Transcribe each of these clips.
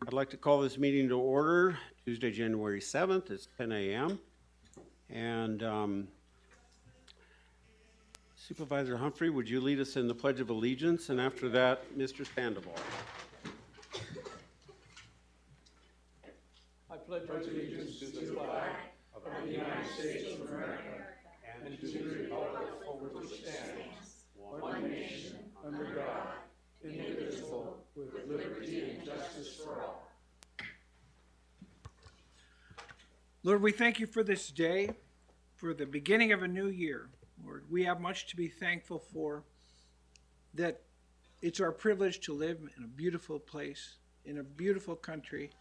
I'd like to call this meeting to order, Tuesday, January 7th. It's 10 a.m. And Supervisor Humphrey, would you lead us in the Pledge of Allegiance? And after that, Mr. Sandoval. I pledge allegiance to the flag of the United States of America and to the republic for which it stands, one nation, under God, indivisible, with liberty and justice for all. Lord, we thank you for this day, for the beginning of a new year. Lord, we have much to be thankful for, that it's our privilege to live in a beautiful place, in a beautiful country,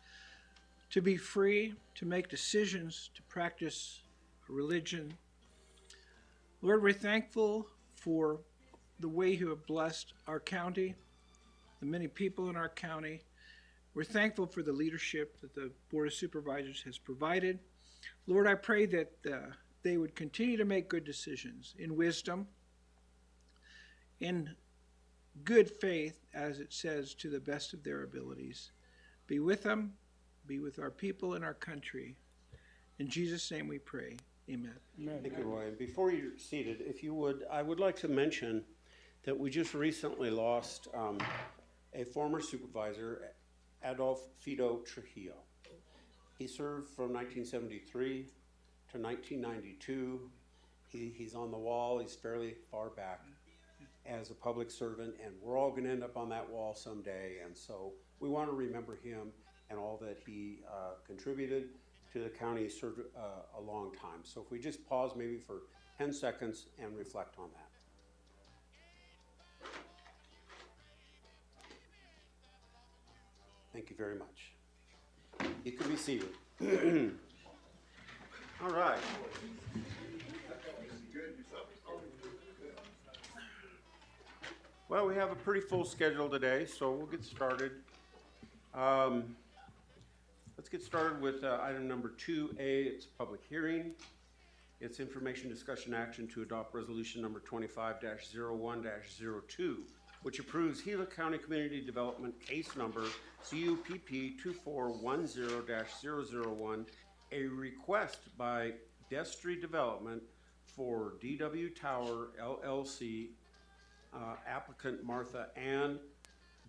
to be free, to make decisions, to practice religion. Lord, we're thankful for the way you have blessed our county, the many people in our county. We're thankful for the leadership that the Board of Supervisors has provided. Lord, I pray that they would continue to make good decisions in wisdom, in good faith, as it says, to the best of their abilities. Be with them, be with our people and our country. In Jesus' name we pray. Amen. Thank you, Roy. And before you're seated, if you would, I would like to mention that we just recently lost a former supervisor, Adolfo Trujillo. He served from 1973 to 1992. He's on the wall. He's fairly far back as a public servant, and we're all going to end up on that wall someday. And so we want to remember him and all that he contributed to the county. He served a long time. So if we just pause maybe for 10 seconds and reflect on that. Thank you very much. You can be seated. All right. Well, we have a pretty full schedule today, so we'll get started. Let's get started with item number 2A. It's a public hearing. It's information, discussion, action to adopt resolution number 25-01-02, which approves Gila County Community Development case number CUPP 2410-001, a request by Destry Development for DW Tower LLC, applicant Martha Ann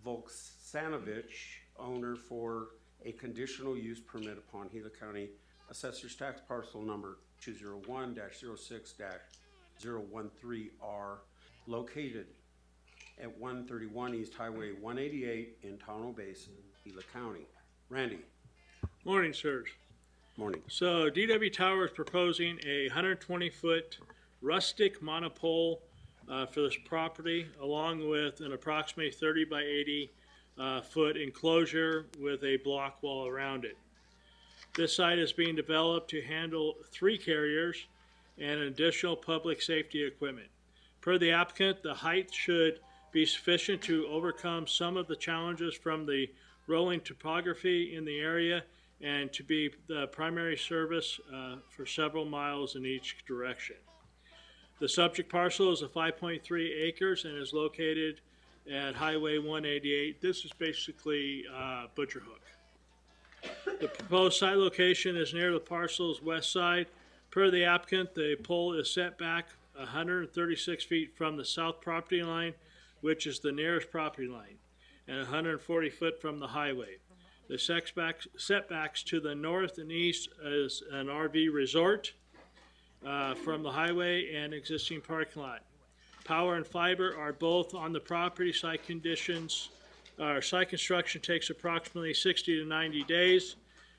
Volksanovich, owner, for a conditional use permit upon Gila County Assessor's Tax Parcel number 201-06-013R, located at 131 East Highway 188 in Tonto Basin, Gila County. Randy. Morning, sirs. Morning. So DW Tower is proposing a 120-foot rustic monopole for this property, along with an approximately 30 by 80 foot enclosure with a block wall around it. This site is being developed to handle 3 carriers and additional public safety equipment. Per the applicant, the height should be sufficient to overcome some of the challenges from the rolling topography in the area and to be the primary service for several miles in each direction. The subject parcel is a 5.3 acres and is located at Highway 188. This is basically Butcher Hook. The proposed site location is near the parcel's west side. Per the applicant, the pole is set back 136 feet from the south property line, which is the nearest property line, and 140 foot from the highway. The setbacks to the north and east is an RV resort from the highway and existing parking lot. Power and fiber are both on the property. Site construction takes approximately 60 to 90 days.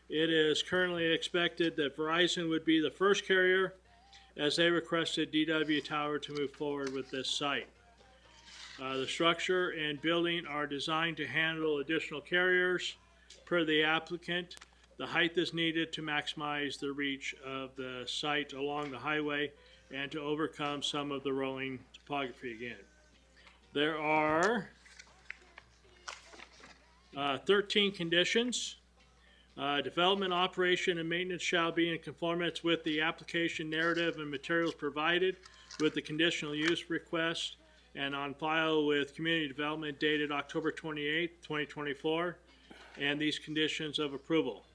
It is currently expected that Verizon would be the first carrier, as they requested DW Tower to move forward with this site. The structure and building are designed to handle additional carriers. Per the applicant, the height is needed to maximize the reach of the site along the highway and to overcome some of the rolling topography again. There are 13 conditions. Development, operation, and maintenance shall be in conformance with the application narrative and materials provided with the conditional use request and on file with Community Development dated October 28, 2024. and these conditions of approval.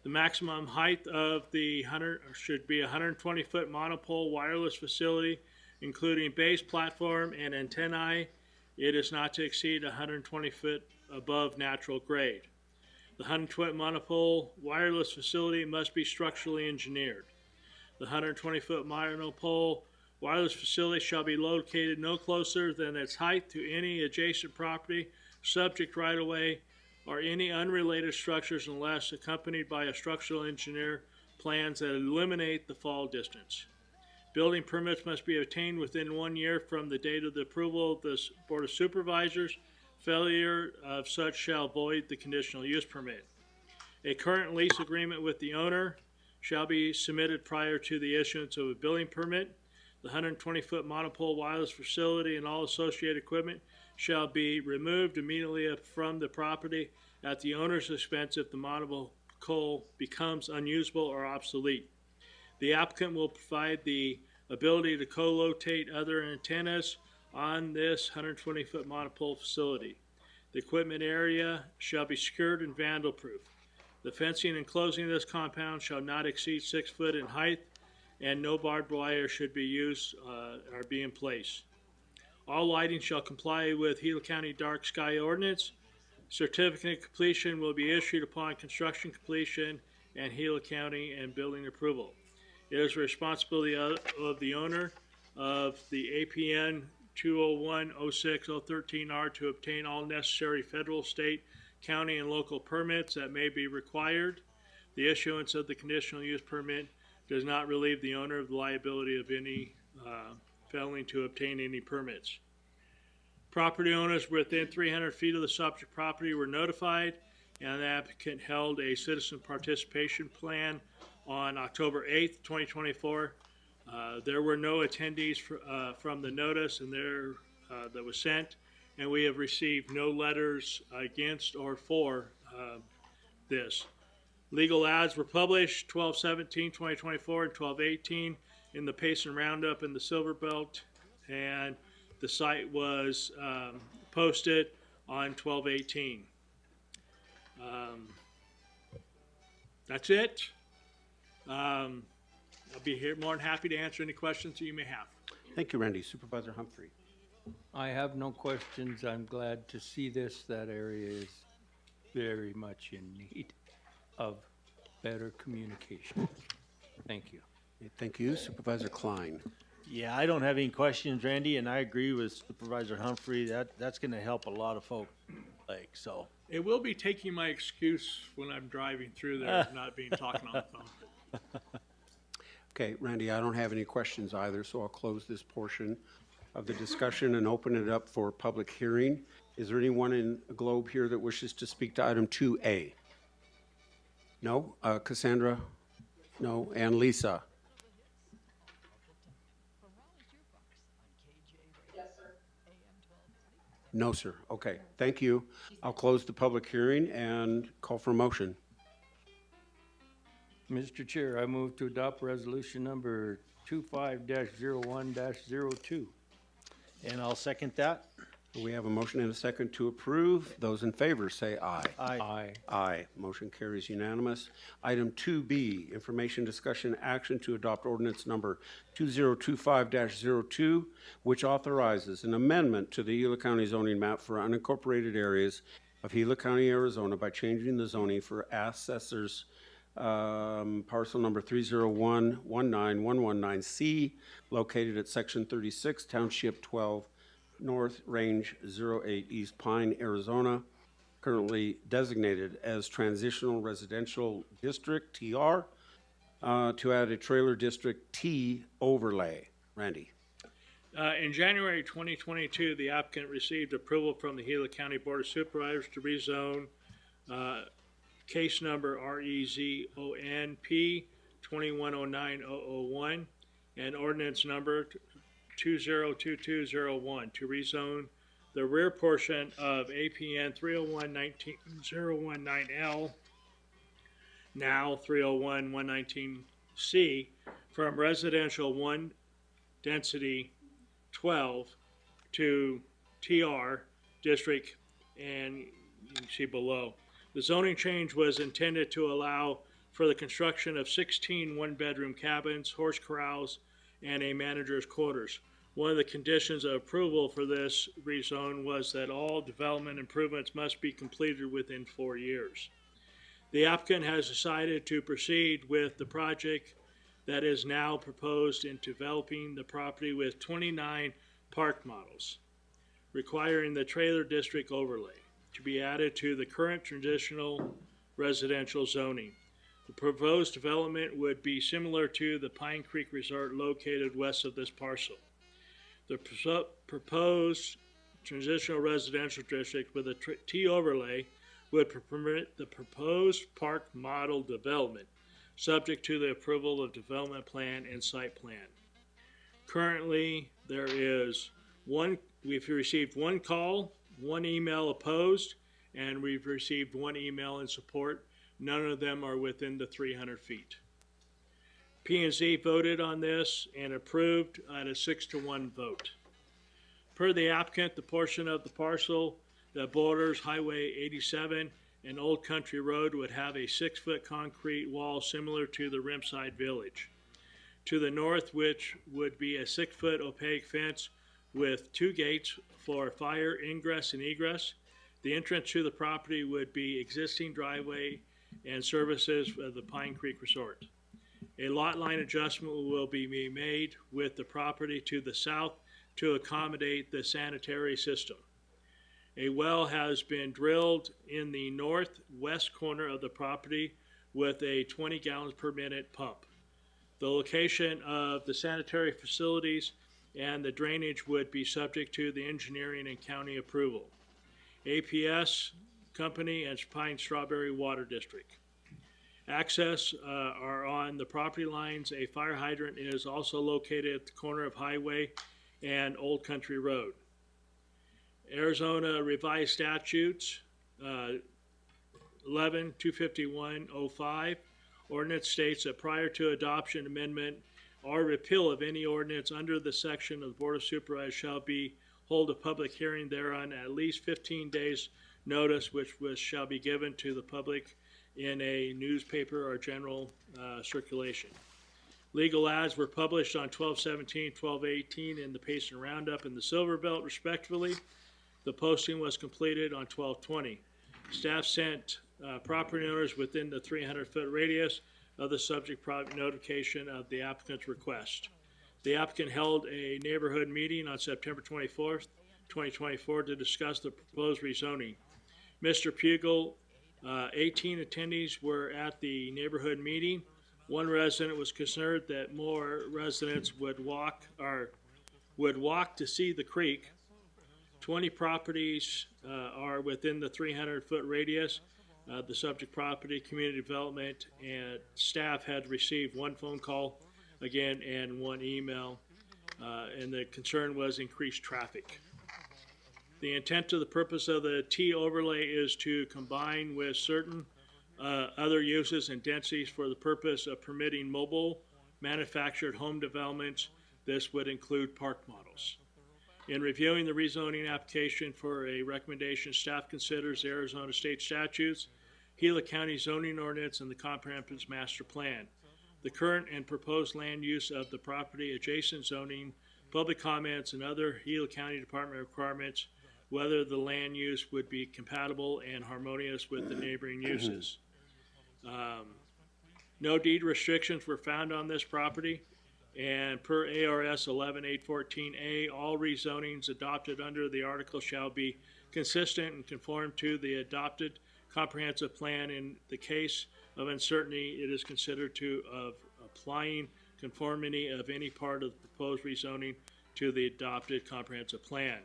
The maximum height of the should be 120-foot monopole wireless facility, including base, platform, and antennae. It is not to exceed 120 foot above natural grade. The 120-foot monopole wireless facility must be structurally engineered. The 120-foot monopole wireless facility shall be located no closer than its height to any adjacent property, subject right-of-way, or any unrelated structures unless accompanied by a structural engineer plans that eliminate the fall distance. Building permits must be obtained within 1 year from the date of the approval of the Board of Supervisors. Failure of such shall void the conditional use permit. A current lease agreement with the owner shall be submitted prior to the issuance of a building permit. The 120-foot monopole wireless facility and all associated equipment shall be removed immediately from the property at the owner's expense if the monopole becomes unusable or obsolete. The applicant will provide the ability to co-locate other antennas on this 120-foot monopole facility. The equipment area shall be secured and vandal-proof. The fencing and closing of this compound shall not exceed 6 foot in height, and no barbed wire should be used or be in place. All lighting shall comply with Gila County Dark Sky Ordinance. Certificate of completion will be issued upon construction completion and Gila County and building approval. It is the responsibility of the owner of the APN 201-06-013R to obtain all necessary federal, state, county, and local permits that may be required. The issuance of the conditional use permit does not relieve the owner of the liability of any failing to obtain any permits. Property owners within 300 feet of the subject property were notified, and the applicant held a citizen participation plan on October 8th, 2024. There were no attendees from the notice that was sent, and we have received no letters against or for this. Legal ads were published 12/17/2024 and 12/18 in the Payson Roundup in the Silver Belt, and the site was posted on 12/18. That's it. I'll be here more than happy to answer any questions that you may have. Thank you, Randy. Supervisor Humphrey. I have no questions. I'm glad to see this. That area is very much in need of better communication. Thank you. Thank you. Supervisor Klein. Yeah, I don't have any questions, Randy, and I agree with Supervisor Humphrey. That's going to help a lot of folk. So. It will be taking my excuse when I'm driving through there, not being talking on the phone. Okay, Randy, I don't have any questions either, so I'll close this portion of the discussion and open it up for public hearing. Is there anyone in the globe here that wishes to speak to item 2A? No? Cassandra? No? And Lisa? No, sir. Okay, thank you. I'll close the public hearing and call for a motion. Mr. Chair, I move to adopt resolution number 25-01-02. And I'll second that. We have a motion and a second to approve. Those in favor say aye. Aye. Aye. Motion carries unanimous. Item 2B, information, discussion, action to adopt ordinance number 2025-02, which authorizes an amendment to the Gila County zoning map for unincorporated areas of Gila County, Arizona by changing the zoning for assessors parcel number 301-19119C, located at section 36, township 12, North Range 08, East Pine, Arizona, currently designated as Transitional Residential District, TR, to add a Trailer District T overlay. Randy. In January 2022, the applicant received approval from the Gila County Board of Supervisors to rezone case number REZONP 2109-001 and ordinance number 202201 to rezone the rear portion of APN 301-19-019L, now 301-119C, from residential 1 density 12 to TR district, and you can see below. The zoning change was intended to allow for the construction of 16 one-bedroom cabins, horse corrals, and a manager's quarters. One of the conditions of approval for this rezone was that all development improvements must be completed within 4 years. The applicant has decided to proceed with the project that is now proposed in developing the property with 29 park models, requiring the trailer district overlay to be added to the current traditional residential zoning. The proposed development would be similar to the Pine Creek Resort located west of this parcel. The proposed transitional residential district with a T overlay would permit the proposed park model development, subject to the approval of development plan and site plan. Currently, we've received one call, one email opposed, and we've received one email in support. None of them are within the 300 feet. P&Z voted on this and approved at a 6-to-1 vote. Per the applicant, the portion of the parcel that borders Highway 87 and Old Country Road would have a 6-foot concrete wall similar to the Rimside Village. To the north, which would be a 6-foot opaque fence with 2 gates for fire ingress and egress. The entrance to the property would be existing driveway and services of the Pine Creek Resort. A lot line adjustment will be made with the property to the south to accommodate the sanitary system. A well has been drilled in the northwest corner of the property with a 20 gallons per minute pump. The location of the sanitary facilities and the drainage would be subject to the engineering and county approval. APS Company and Pine Strawberry Water District. Access are on the property lines. A fire hydrant is also located at the corner of Highway and Old Country Road. Arizona Revised Statutes 11-251-05 ordinance states that prior to adoption, amendment, or repeal of any ordinance under the section of the Board of Supervisors shall be hold a public hearing thereon at least 15 days notice, which shall be given to the public in a newspaper or general circulation. Legal ads were published on 12/17, 12/18 in the Payson Roundup and the Silver Belt, respectively. The posting was completed on 12/20. Staff sent property owners within the 300-foot radius of the subject property notification of the applicant's request. The applicant held a neighborhood meeting on September 24th, 2024 to discuss the proposed rezoning. Mr. Pugel, 18 attendees were at the neighborhood meeting. One resident was concerned that more residents would walk to see the creek. 20 properties are within the 300-foot radius. The subject property, community development, and staff had received one phone call again and one email, and the concern was increased traffic. The intent of the purpose of the T overlay is to combine with certain other uses and densities for the purpose of permitting mobile manufactured home developments. This would include park models. In reviewing the rezoning application for a recommendation, staff considers the Arizona state statutes, Gila County zoning ordinance, and the comprehensive master plan. The current and proposed land use of the property, adjacent zoning, public comments, and other Gila County Department requirements, whether the land use would be compatible and harmonious with the neighboring uses. No deed restrictions were found on this property, and per ARS 11814A, all rezonings adopted under the article shall be consistent and conform to the adopted comprehensive plan. In the case of uncertainty, it is considered of applying conformity of any part of the proposed rezoning to the adopted comprehensive plan.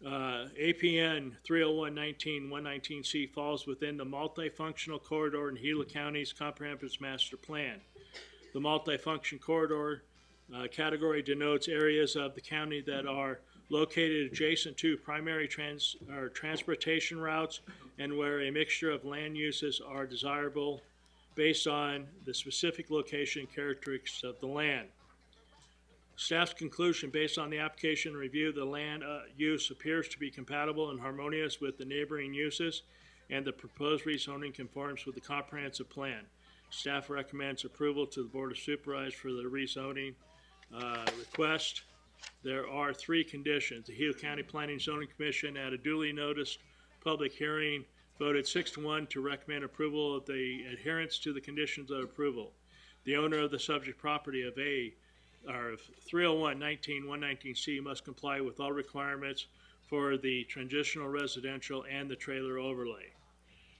APN 301-19-119C falls within the multifunctional corridor in Gila County's comprehensive master plan. The multifunction corridor category denotes areas of the county that are located adjacent to primary transportation routes and where a mixture of land uses are desirable based on the specific location characteristics of the land. Staff's conclusion based on the application review, the land use appears to be compatible and harmonious with the neighboring uses and the proposed rezoning conforms with the comprehensive plan. Staff recommends approval to the Board of Supervisors for the rezoning request. There are 3 conditions. The Gila County Planning and Zoning Commission, at a duly noticed public hearing, voted 6-1 to recommend approval of the adherence to the conditions of approval. The owner of the subject property of 301-19-119C must comply with all requirements for the transitional residential and the trailer overlay.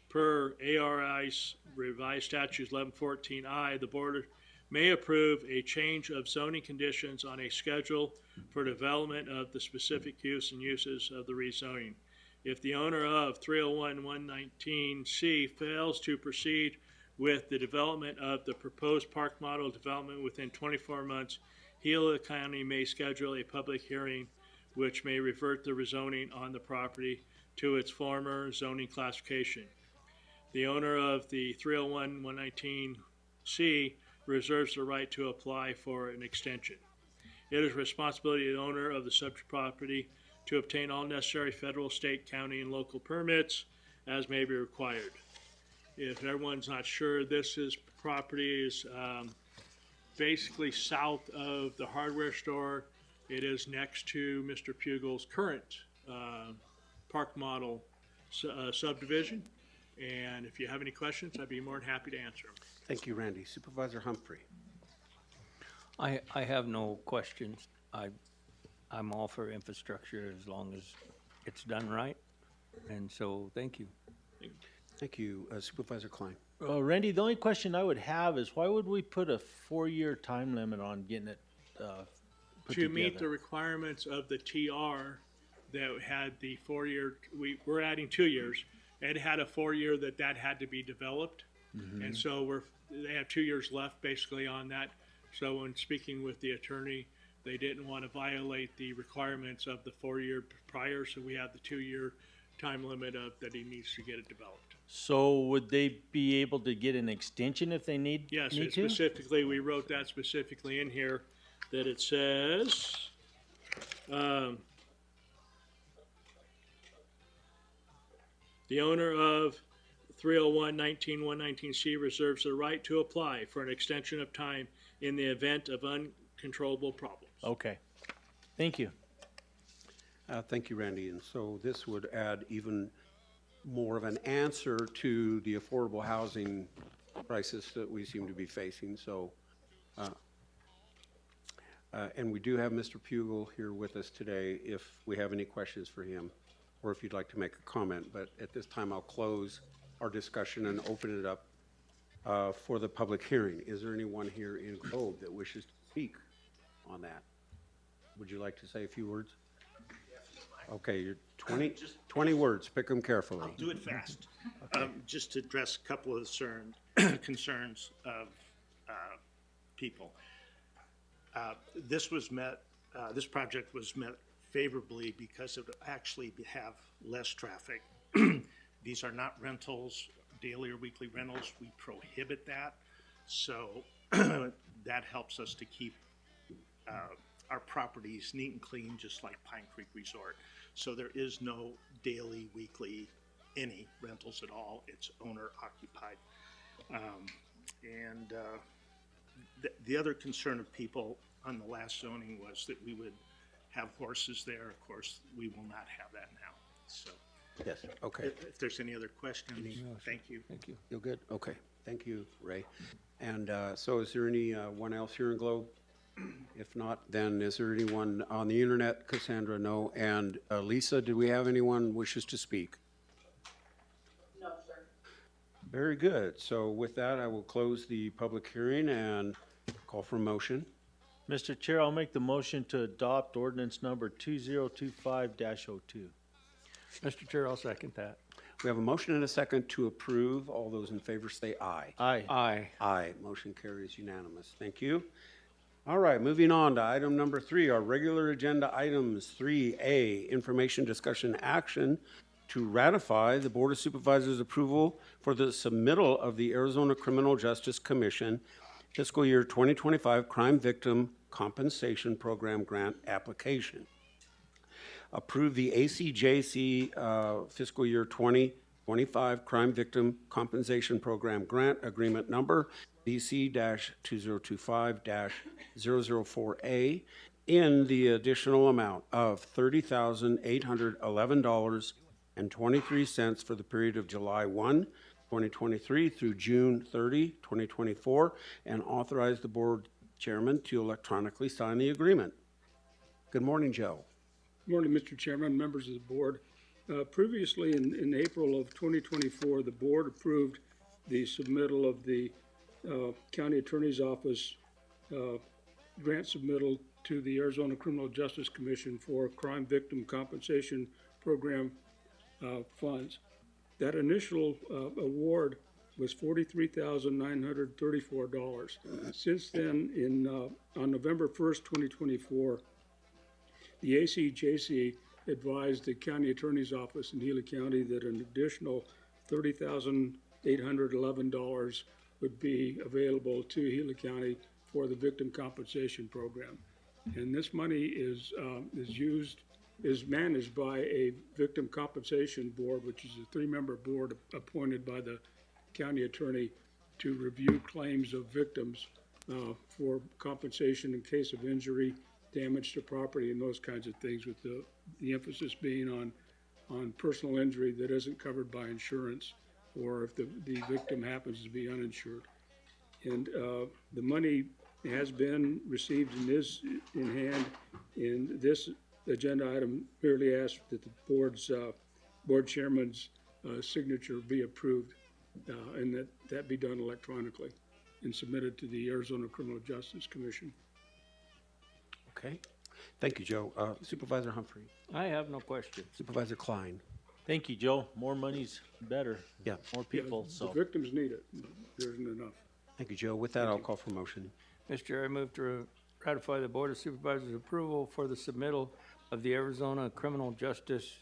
Per ARI's revised statutes 1114I, the board may approve a change of zoning conditions on a schedule for development of the specific use and uses of the rezoning. If the owner of 301-119C fails to proceed with the development of the proposed park model development within 24 months, Gila County may schedule a public hearing which may revert the rezoning on the property to its former zoning classification. The owner of the 301-119C reserves the right to apply for an extension. It is responsibility of the owner of the subject property to obtain all necessary federal, state, county, and local permits as may be required. If everyone's not sure, this property is basically south of the hardware store. It is next to Mr. Pugel's current park model subdivision. And if you have any questions, I'd be more than happy to answer them. Thank you, Randy. Supervisor Humphrey. I have no questions. I'm all for infrastructure as long as it's done right. And so, thank you. Thank you, Supervisor Klein. Randy, the only question I would have is why would we put a 4-year time limit on getting it put To meet the together? requirements of the TR that had the 4-year, we're adding 2 years. It had a 4-year that had to be developed. And so they have 2 years left basically on that. So when speaking with the attorney, they didn't want to violate the requirements of the 4-year prior, so we have the 2-year time limit of that he needs to get it developed. So would they be able to get an extension if they need Yes, need it to? specifically, we wrote that specifically in here, that it says, the owner of 301-19-119C reserves the right to apply for an extension of time in the event of uncontrollable problems. Okay, thank you. Thank you, Randy. And so this would add even more of an answer to the affordable housing crisis that we seem to be facing. So, and we do have Mr. Pugel here with us today if we have any questions for him or if you'd like to make a comment. But at this time, I'll close our discussion and open it up for the public hearing. Is there anyone here in Globe that wishes to speak on that? Would you like to say a few words? Okay, you're 20 words. Pick them carefully. I'll do it fast. Just to address a couple of concerns of people. This project was met favorably because it would actually have less traffic. These are not rentals, daily or weekly rentals. We prohibit that. So that helps us to keep our properties neat and clean, just like Pine Creek Resort. So there is no daily, weekly, any rentals at all. It's owner occupied. The other concern of people on the last zoning was that we would have horses there. Of course, we will not have that now. So Yes, okay. if there's any other questions, thank you. Thank you. You're good? Okay. Thank you, Ray. And so is there anyone else here in Globe? If not, then is there anyone on the internet? Cassandra, no. And Lisa, do we have anyone wishes to speak? No, sir. Very good. So with that, I will close the public hearing and call for a motion. Mr. Chair, I'll make the motion to adopt ordinance number 2025-02. Mr. Chair, I'll second that. We have a motion and a second to approve. All those in favor say aye. Aye. Aye. Aye. Motion carries unanimous. Thank you. All right, moving on to item number 3, our regular agenda items. 3A, information, discussion, action to ratify the Board of Supervisors' approval for the submittal of the Arizona Criminal Justice Commission fiscal year 2025 Crime Victim Compensation Program grant application. Approve the ACJC fiscal year 20 25 Crime Victim Compensation Program Grant Agreement Number BC-2025-004A in the additional amount of $30,811.23 for the period of July 1, 2023 through June 30, 2024, and authorize the board chairman to electronically sign the agreement. Good morning, Joe. Good morning, Mr. Chairman, members of the board. Previously, in April of 2024, the board approved the submittal of the County Attorney's Office grant submittal to the Arizona Criminal Justice Commission for Crime Victim Compensation Program funds. That initial award was $43,934. Since then, on November 1st, 2024, the ACJC advised the County Attorney's Office in Gila County that an additional $30,811 would be available to Gila County for the Victim Compensation Program. And this money is managed by a Victim Compensation Board, which is a 3-member board appointed by the county attorney to review claims of victims for compensation in case of injury, damage to property, and those kinds of things, with the emphasis being on personal injury that isn't covered by insurance, or if the victim happens to be uninsured. And the money has been received and is in hand, and this agenda item merely asks that the board chairman's signature be approved, and that be done electronically and submitted to the Arizona Criminal Justice Commission. Okay. Thank you, Joe. Supervisor Humphrey. I have no questions. Supervisor Klein. Thank you, Joe. More money's better. Yeah. More people, The so. victims need it. There isn't enough. Thank you, Joe. With that, I'll call for motion. Mr. Chair, I move to ratify the Board of Supervisors' approval for the submittal of the Arizona Criminal Justice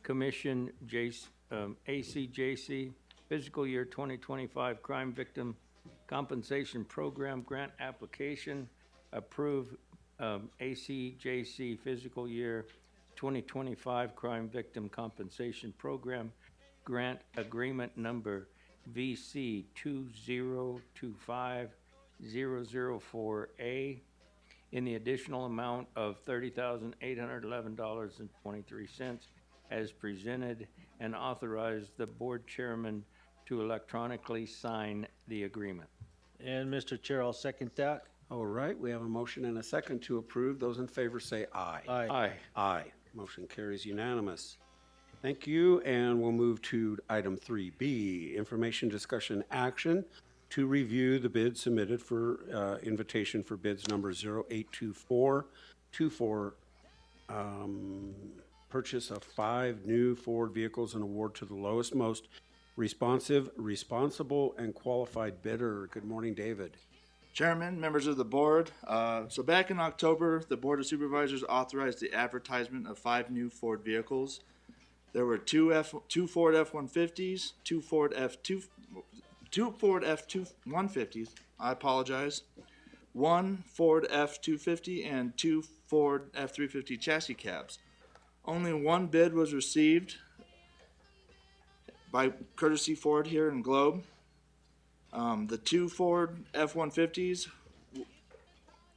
Commission, ACJC, fiscal year 2025 Crime Victim Compensation Program Grant Application. Approve ACJC fiscal year 2025 Crime Victim Compensation Program Grant Agreement Number VC 2025-004A in the additional amount of $30,811.23 as presented, and authorize the board chairman to electronically sign the agreement. And Mr. Chair, I'll second that. All right, we have a motion and a second to approve. Those in favor say aye. Aye. Aye. Motion carries unanimous. Thank you, and we'll move to item 3B, information, discussion, action to review the bid submitted for invitation for bids number 082424, purchase of 5 new Ford vehicles and award to the lowest, most responsive, responsible, and qualified bidder. Good morning, David. Chairman, members of the board, so back in October, the Board of Supervisors authorized the advertisement of 5 new Ford vehicles. There were two Ford F-150s, two Ford F-150s, I apologize, 1 Ford F-250, and 2 Ford F-350 chassis cabs. Only 1 bid was received by courtesy Ford here in Globe. The 2 Ford F-150s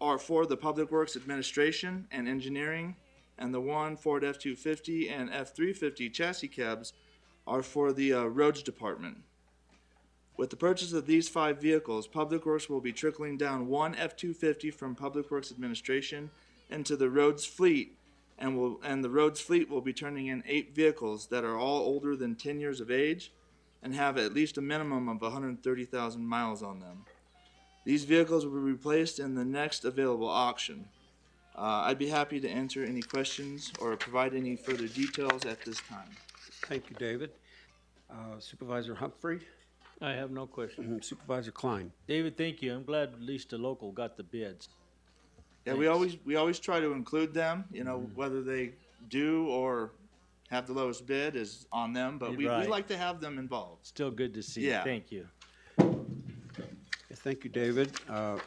are for the Public Works Administration and Engineering, and the 1 Ford F-250 and F-350 chassis cabs are for the Roads Department. With the purchase of these 5 vehicles, Public Works will be trickling down 1 F-250 from Public Works Administration into the Roads fleet, and the Roads fleet will be turning in 8 vehicles that are all older than 10 years of age and have at least a minimum of 130,000 miles on them. These vehicles will be replaced in the next available auction. I'd be happy to answer any questions or provide any further details at this time. Thank you, David. Supervisor Humphrey, I have no questions. Supervisor Klein. David, thank you. I'm glad at least the local got the bids. Yeah, Thanks. we always try to include them. You know, whether they do or have the lowest bid is on them, but we Right. like to have them involved. Still good to see. Yeah. Thank you. Thank you, David. I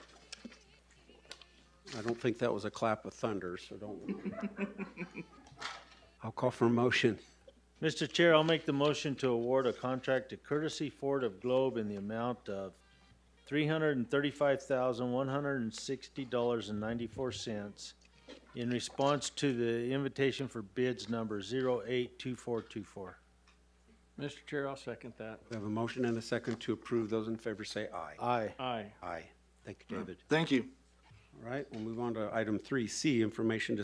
don't think that was a clap of thunder, so don't. I'll call for a motion. Mr. Chair, I'll make the motion to award a contract to Courtesy Ford of Globe in the amount of $335,160.94 in response to the invitation for bids number 082424. Mr. Chair, I'll second that. We have a motion and a second to approve. Those in favor say aye. Aye. Aye. Aye. Thank you, David. Thank you. All right, we'll move on to item 3C, information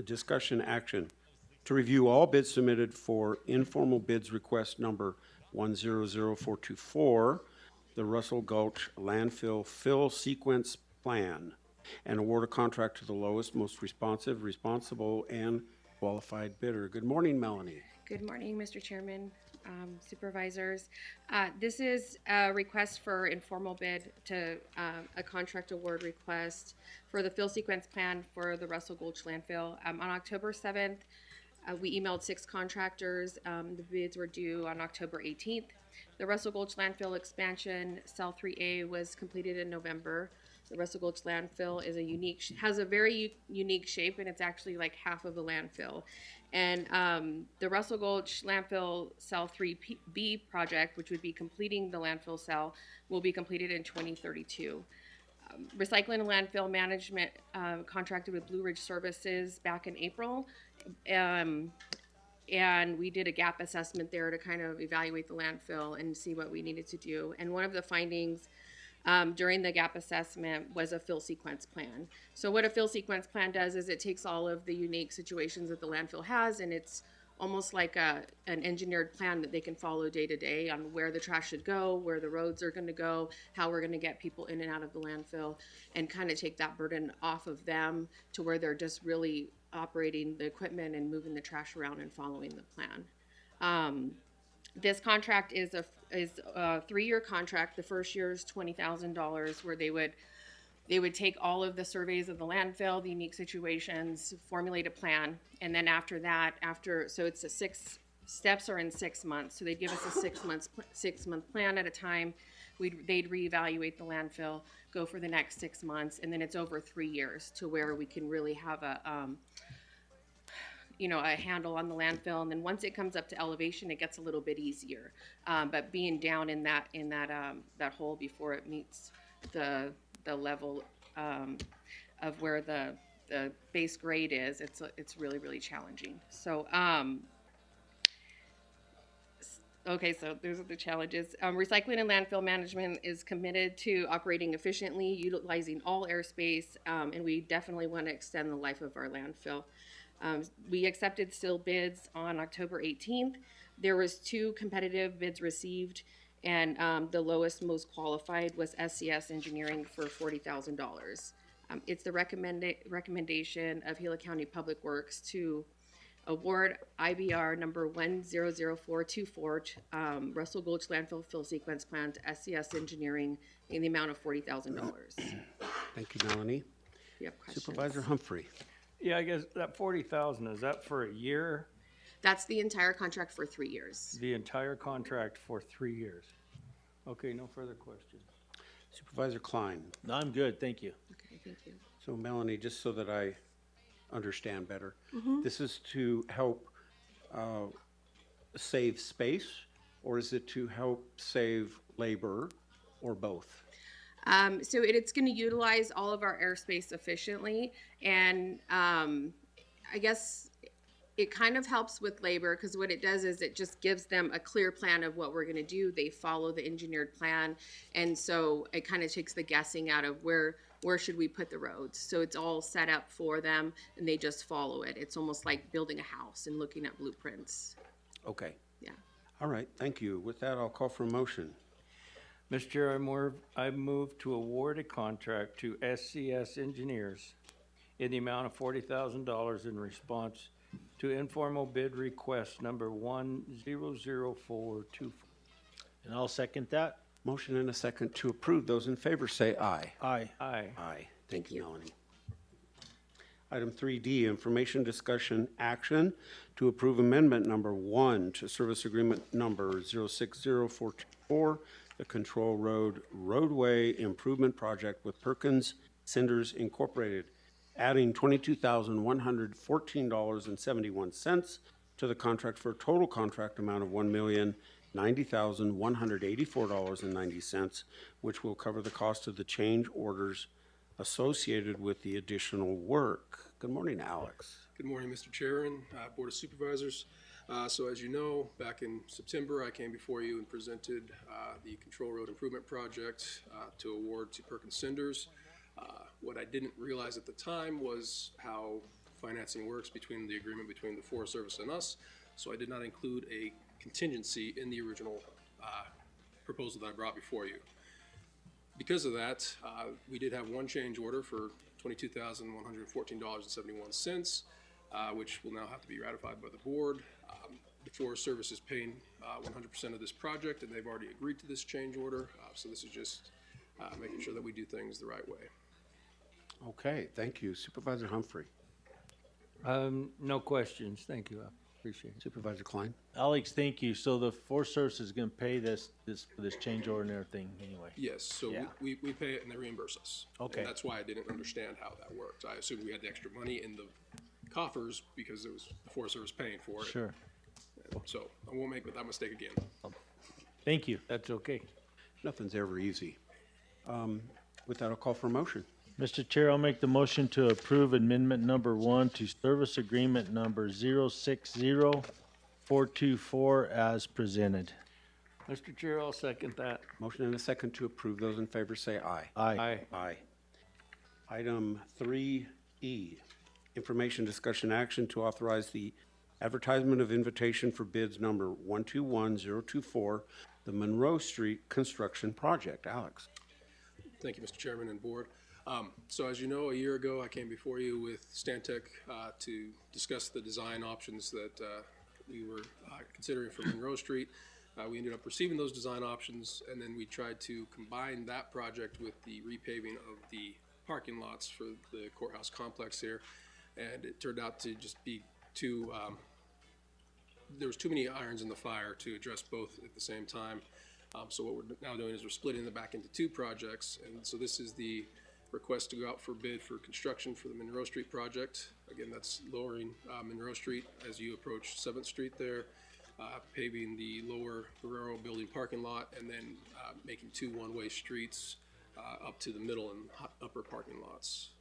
discussion action. To review all bids submitted for informal bids request number 100424, the Russell Gulch Landfill Fill Sequence Plan, and award a contract to the lowest, most responsive, responsible, and qualified bidder. Good morning, Melanie. Good morning, Mr. Chairman, supervisors. This is a request for informal bid to a contract award request for the fill sequence plan for the Russell Gulch landfill. On October 7th, we emailed 6 contractors. The bids were due on October 18th. The Russell Gulch landfill expansion, cell 3A, was completed in November. The Russell Gulch landfill is has a very unique shape, and it's actually like half of a landfill. And the Russell Gulch landfill cell 3B project, which would be completing the landfill cell, will be completed in 2032. Recycling and landfill management contracted with Blue Ridge Services back in April. And we did a gap assessment there to kind of evaluate the landfill and see what we needed to do. And one of the findings during the gap assessment was a fill sequence plan. So what a fill sequence plan does is it takes all of the unique situations that the landfill has, and it's almost like an engineered plan that they can follow day to day on where the trash should go, where the roads are going to go, how we're going to get people in and out of the landfill, and kind of take that burden off of them to where they're just really operating the equipment and moving the trash around and following the plan. This contract is a 3-year contract. The first year is $20,000, where they would take all of the surveys of the landfill, the unique situations, formulate a plan, and then after that, so it's a 6 steps are in 6 months. So they'd give us a 6-month plan at a time. They'd reevaluate the landfill, go for the next 6 months, and then it's over 3 years to where we can really have a handle on the landfill. And then once it comes up to elevation, it gets a little bit easier. But being down in that hole before it meets the level of where the base grade is, it's really, really challenging. So okay, so those are the challenges. Recycling and landfill management is committed to operating efficiently, utilizing all airspace, and we definitely want to extend the life of our landfill. We accepted still bids on October 18th. There was 2 competitive bids received, and the lowest, most qualified was SCS Engineering for $40,000. It's the recommendation of Gila County Public Works to award IBR number 100424, Russell Gulch Landfill Fill Sequence Plan to SCS Engineering in the amount of $40,000. Thank you, Melanie. You have questions? Supervisor Humphrey. Yeah, I guess that 40,000, is that for a year? That's the entire contract for 3 years. The entire contract for 3 years? Okay, no further questions. Supervisor Klein. No, I'm good, thank you. Okay, thank you. So Melanie, just so that I understand better, this is to help save space, or is it to help save labor, or both? So it's going to utilize all of our airspace efficiently, and I guess it kind of helps with labor, because what it does is it just gives them a clear plan of what we're going to do. They follow the engineered plan, and so it kind of takes the guessing out of where should we put the roads. So it's all set up for them, and they just follow it. It's almost like building a house and looking at blueprints. Okay. Yeah. All right, thank you. With that, I'll call for a motion. Mr. Chair, I move to award a contract to SCS Engineers in the amount of $40,000 in response to informal bid request number 100424. And I'll second that. Motion and a second to approve. Those in favor say aye. Aye. Aye. Aye. Thank you, Melanie. Item 3D, information discussion action to approve amendment number 1 to service agreement number 060424, the Control Road Roadway Improvement Project with Perkins Cinders Incorporated, adding $22,114.71 to the contract for a total contract amount of $1,090,184.90, which will cover the cost of the change orders associated with the additional work. Good morning, Alex. Good morning, Mr. Chairman, Board of Supervisors. So as you know, back in September, I came before you and presented the Control Road Improvement Project to award to Perkins Cinders. What I didn't realize at the time was how financing works between the agreement between the Forest Service and us. So I did not include a contingency in the original proposal that I brought before you. Because of that, we did have one change order for $22,114.71, which will now have to be ratified by the board. The Forest Service is paying 100% of this project, and they've already agreed to this change order. So this is just making sure that we do things the right way. Okay, thank you. Supervisor Humphrey. No questions, thank you, I appreciate it. Supervisor Klein. Alex, thank you. So the Forest Service is gonna pay this change order and everything anyway? Yes, so Yeah. we pay it and they reimburse us. Okay. And that's why I didn't understand how that worked. I assumed we had the extra money in the coffers because it was the Forest Service paying for it. Sure. So I won't make that mistake again. Thank you. That's okay. Nothing's ever easy. With that, I'll call for a motion. Mr. Chair, I'll make the motion to approve amendment number 1 to service agreement number 060424 as presented. Mr. Chair, I'll second that. Motion and a second to approve. Those in favor say aye. Aye. Aye. Item 3E, information, discussion, action to authorize the advertisement of invitation for bids number 121024, the Monroe Street Construction Project. Alex. Thank you, Mr. Chairman and Board. So as you know, a year ago, I came before you with Stantec to discuss the design options that we were considering for Monroe Street. We ended up receiving those design options, and then we tried to combine that project with the repaving of the parking lots for the courthouse complex here. And it turned out to just be too, there was too many irons in the fire to address both at the same time. So what we're now doing is we're splitting them back into two projects. And so this is the request to go out for bid for construction for the Monroe Street project. Again, that's lowering Monroe Street as you approach 7th Street there, paving the lower Guerrero building parking lot, and then making two one-way streets up to the middle and upper parking lots.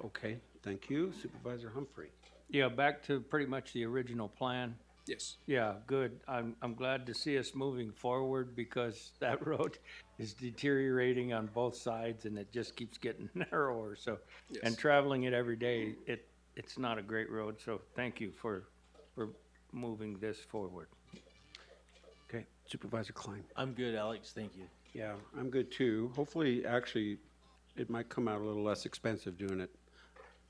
Okay, thank you. Supervisor Humphrey. Yeah, back to pretty much the original plan. Yes. Yeah, good. I'm glad to see us moving forward because that road is deteriorating on both sides and it just keeps getting narrower. So, Yes. and traveling it every day, it's not a great road. So thank you for moving this forward. Okay, Supervisor Klein. I'm good, Alex. Thank you. Yeah, I'm good too. Hopefully, actually, it might come out a little less expensive doing it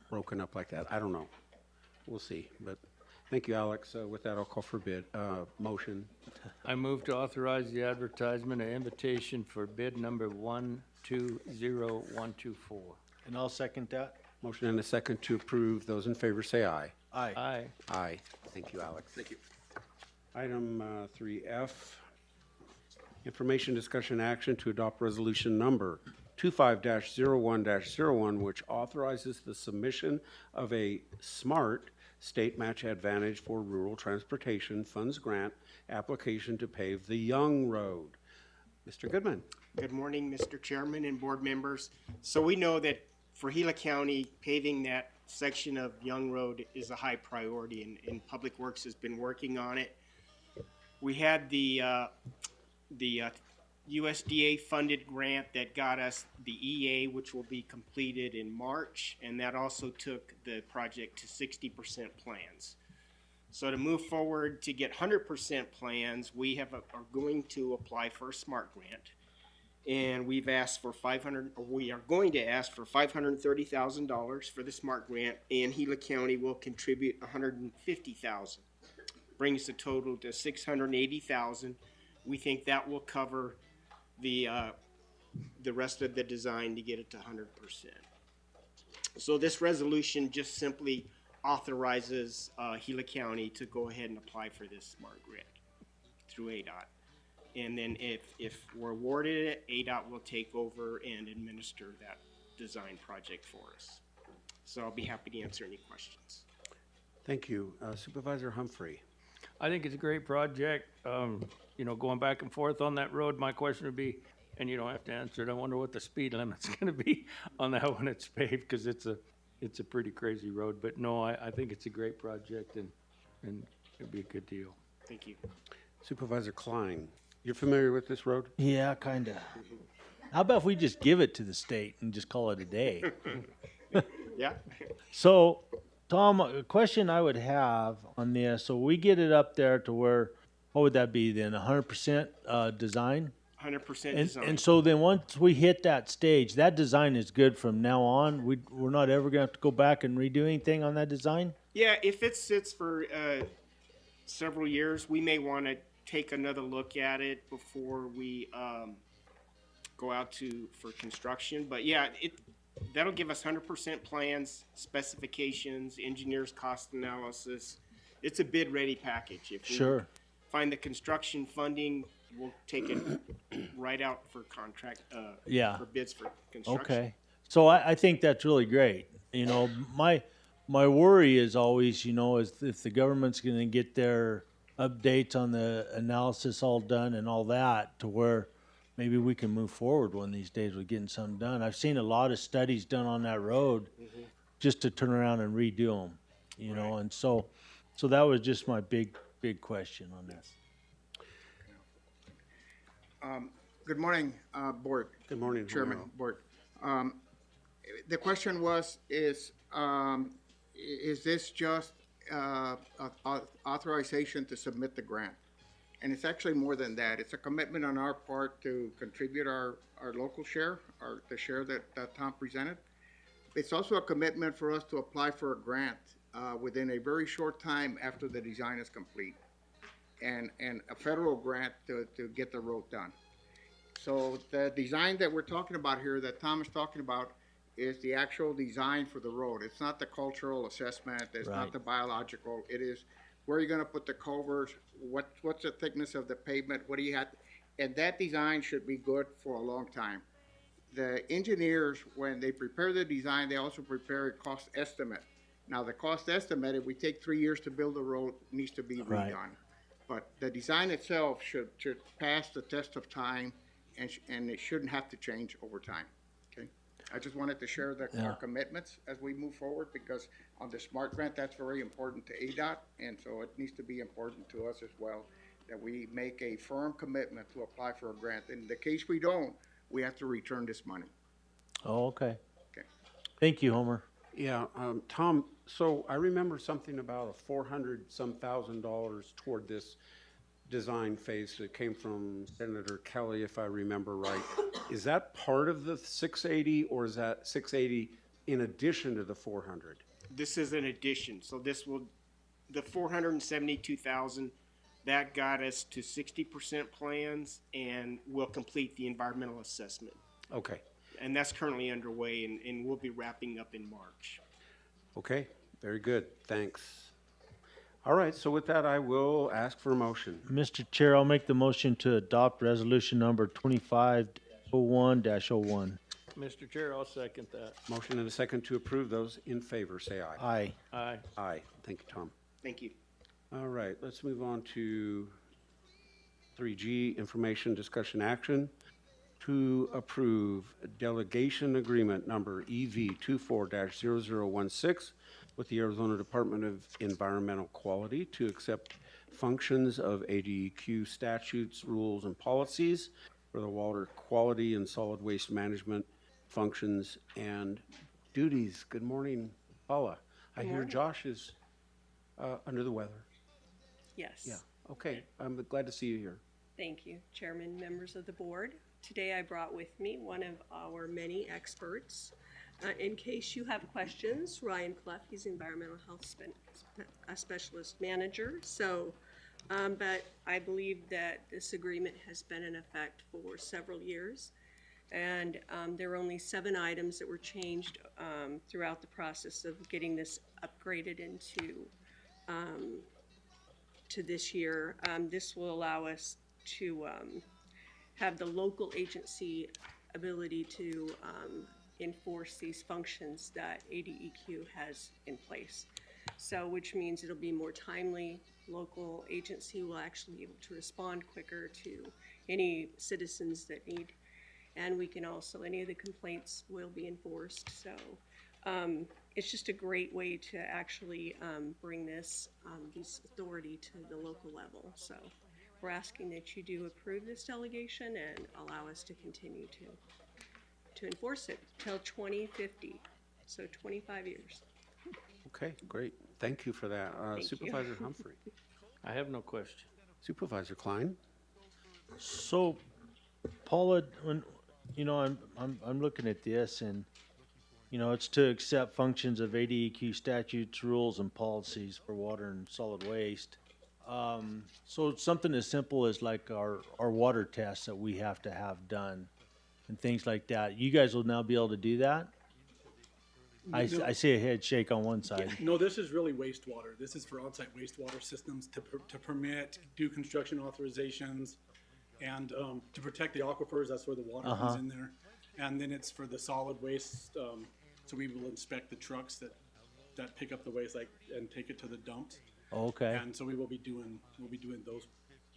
broken up like that. I don't know. We'll see, but thank you, Alex. With that, I'll call for bid, motion. I move to authorize the advertisement and invitation for bid number 120124. And I'll second that. Motion and a second to approve. Those in favor say aye. Aye. Aye. Aye. Thank you, Alex. Thank you. Item 3F, information, discussion, action to adopt resolution number 25-01-01, which authorizes the submission of a SMART State Match Advantage for Rural Transportation Funds Grant application to pave the Young Road. Mr. Goodman. Good morning, Mr. Chairman and board members. So we know that for Gila County, paving that section of Young Road is a high priority, and Public Works has been working on it. We had the USDA funded grant that got us the EA, which will be completed in March, and that also took the project to 60% plans. So to move forward to get 100% plans, we are going to apply for a SMART grant. And we are going to ask for $530,000 for the SMART grant, and Gila County will contribute $150,000. Brings the total to $680,000. We think that will cover the rest of the design to get it to 100%. So this resolution just simply authorizes Gila County to go ahead and apply for this SMART grant through ADOT. And then if we're awarded it, ADOT will take over and administer that design project for us. So I'll be happy to answer any questions. Thank you. Supervisor Humphrey. I think it's a great project. You know, going back and forth on that road, my question would be, and you don't have to answer it, I wonder what the speed limit's gonna be on that when it's paved, cause it's a pretty crazy road. But no, I think it's a great project and it'd be a good deal. Thank you. Supervisor Klein. You're familiar with this road? Yeah, kinda. How about if we just give it to the state and just call it a day? Yeah. So, Tom, a question I would have on this, so we get it up there to where, what would that be then, 100% design? 100% And, design. and so then once we hit that stage, that design is good from now on? We're not ever gonna have to go back and redo anything on that design? Yeah, if it sits for several years, we may want to take another look at it before we go out for construction. But yeah, that'll give us 100% plans, specifications, engineers' cost analysis. It's a bid-ready package. If we Sure. find the construction funding, we'll take it right out for contract, Yeah. for bids for construction. Okay. So I think that's really great. You know, my worry is always, you know, is if the government's gonna get their updates on the analysis all done and all that to where maybe we can move forward one of these days with getting something done. I've seen a lot of studies done on that road just to turn around and redo them, you know, and so that was just my big question on this. Good morning, Board. Good morning. Chairman, Julio. Board. The question is this just authorization to submit the grant? And it's actually more than that. It's a commitment on our part to contribute our local share, the share that Tom presented. It's also a commitment for us to apply for a grant within a very short time after the design is complete, and a federal grant to get the road done. So the design that we're talking about here, that Tom is talking about, is the actual design for the road. It's not the cultural assessment, it's Right. not the biological, it is where you're gonna put the culverts, what's the thickness of the pavement, what do you have, and that design should be good for a long time. The engineers, when they prepare the design, they also prepare a cost estimate. Now, the cost estimate, if we take 3 years to build the road, needs to be redone. Right. But the design itself should pass the test of time, and it shouldn't have to change over time, okay? I just wanted to share our commitments as we move forward, because on the SMART grant, that's very important to ADOT, and so it needs to be important to us as well, that we make a firm commitment to apply for a grant. In the case we don't, we have to return this money. Oh, okay. Okay. Thank you, Homer. Yeah, Tom, so I remember something about a $400-some thousand toward this design phase that came from Senator Kelly, if I remember right. Is that part of the 680, or is that 680 in addition to the 400? This is an addition, so the 472,000, that got us to 60% plans, and we'll complete the environmental assessment. Okay, And that's currently underway, and we'll be wrapping up in March. okay, very good, thanks. All right, so with that, I will ask for a motion. Mr. Chair, I'll make the motion to adopt resolution number 2501-01. Mr. Chair, I'll second that. Motion and a second to approve. Those in favor, say aye. Aye. Aye. Aye. Thank you, Tom. Thank you. All right, let's move on to 3G, information discussion action to approve delegation agreement number EV 24-0016 with the Arizona Department of Environmental Quality to accept functions of ADEQ statutes, rules, and policies for the water quality and solid waste management functions and duties. Good morning, Paula. I hear Josh is under the weather. Yes. Yeah, okay, I'm glad to see you here. Thank you, Chairman, members of the board. Today I brought with me one of our many experts. In case you have questions, Ryan Clough, he's Environmental Health Specialist Manager. So, but I believe that this agreement has been in effect for several years. And there are only 7 items that were changed throughout the process of getting this upgraded into to this year. This will allow us to have the local agency ability to enforce these functions that ADEQ has in place. So, which means it'll be more timely. Local agency will actually be able to respond quicker to any citizens that need. And we can also, any of the complaints will be enforced. So it's just a great way to actually bring this authority to the local level. So we're asking that you do approve this delegation and allow us to continue to enforce it till 2050. So 25 years. Okay, great. Thank you for that. Thank you. Supervisor Humphrey. I have no question. Supervisor Klein. So, Paula, when I'm looking at this, and it's to accept functions of ADEQ statutes, rules, and policies for water and solid waste. So something as simple as like our water tests that we have to have done, and things like that. You guys will now be able to do that. I see a head shake on one side. No, this is really wastewater. This is for on-site wastewater systems to permit, do construction authorizations, and to protect the aquifers. That's where the water comes in there. And then it's for the solid waste. So we will inspect the trucks that pick up the waste and take it to the dumps. Okay. And so we'll be doing those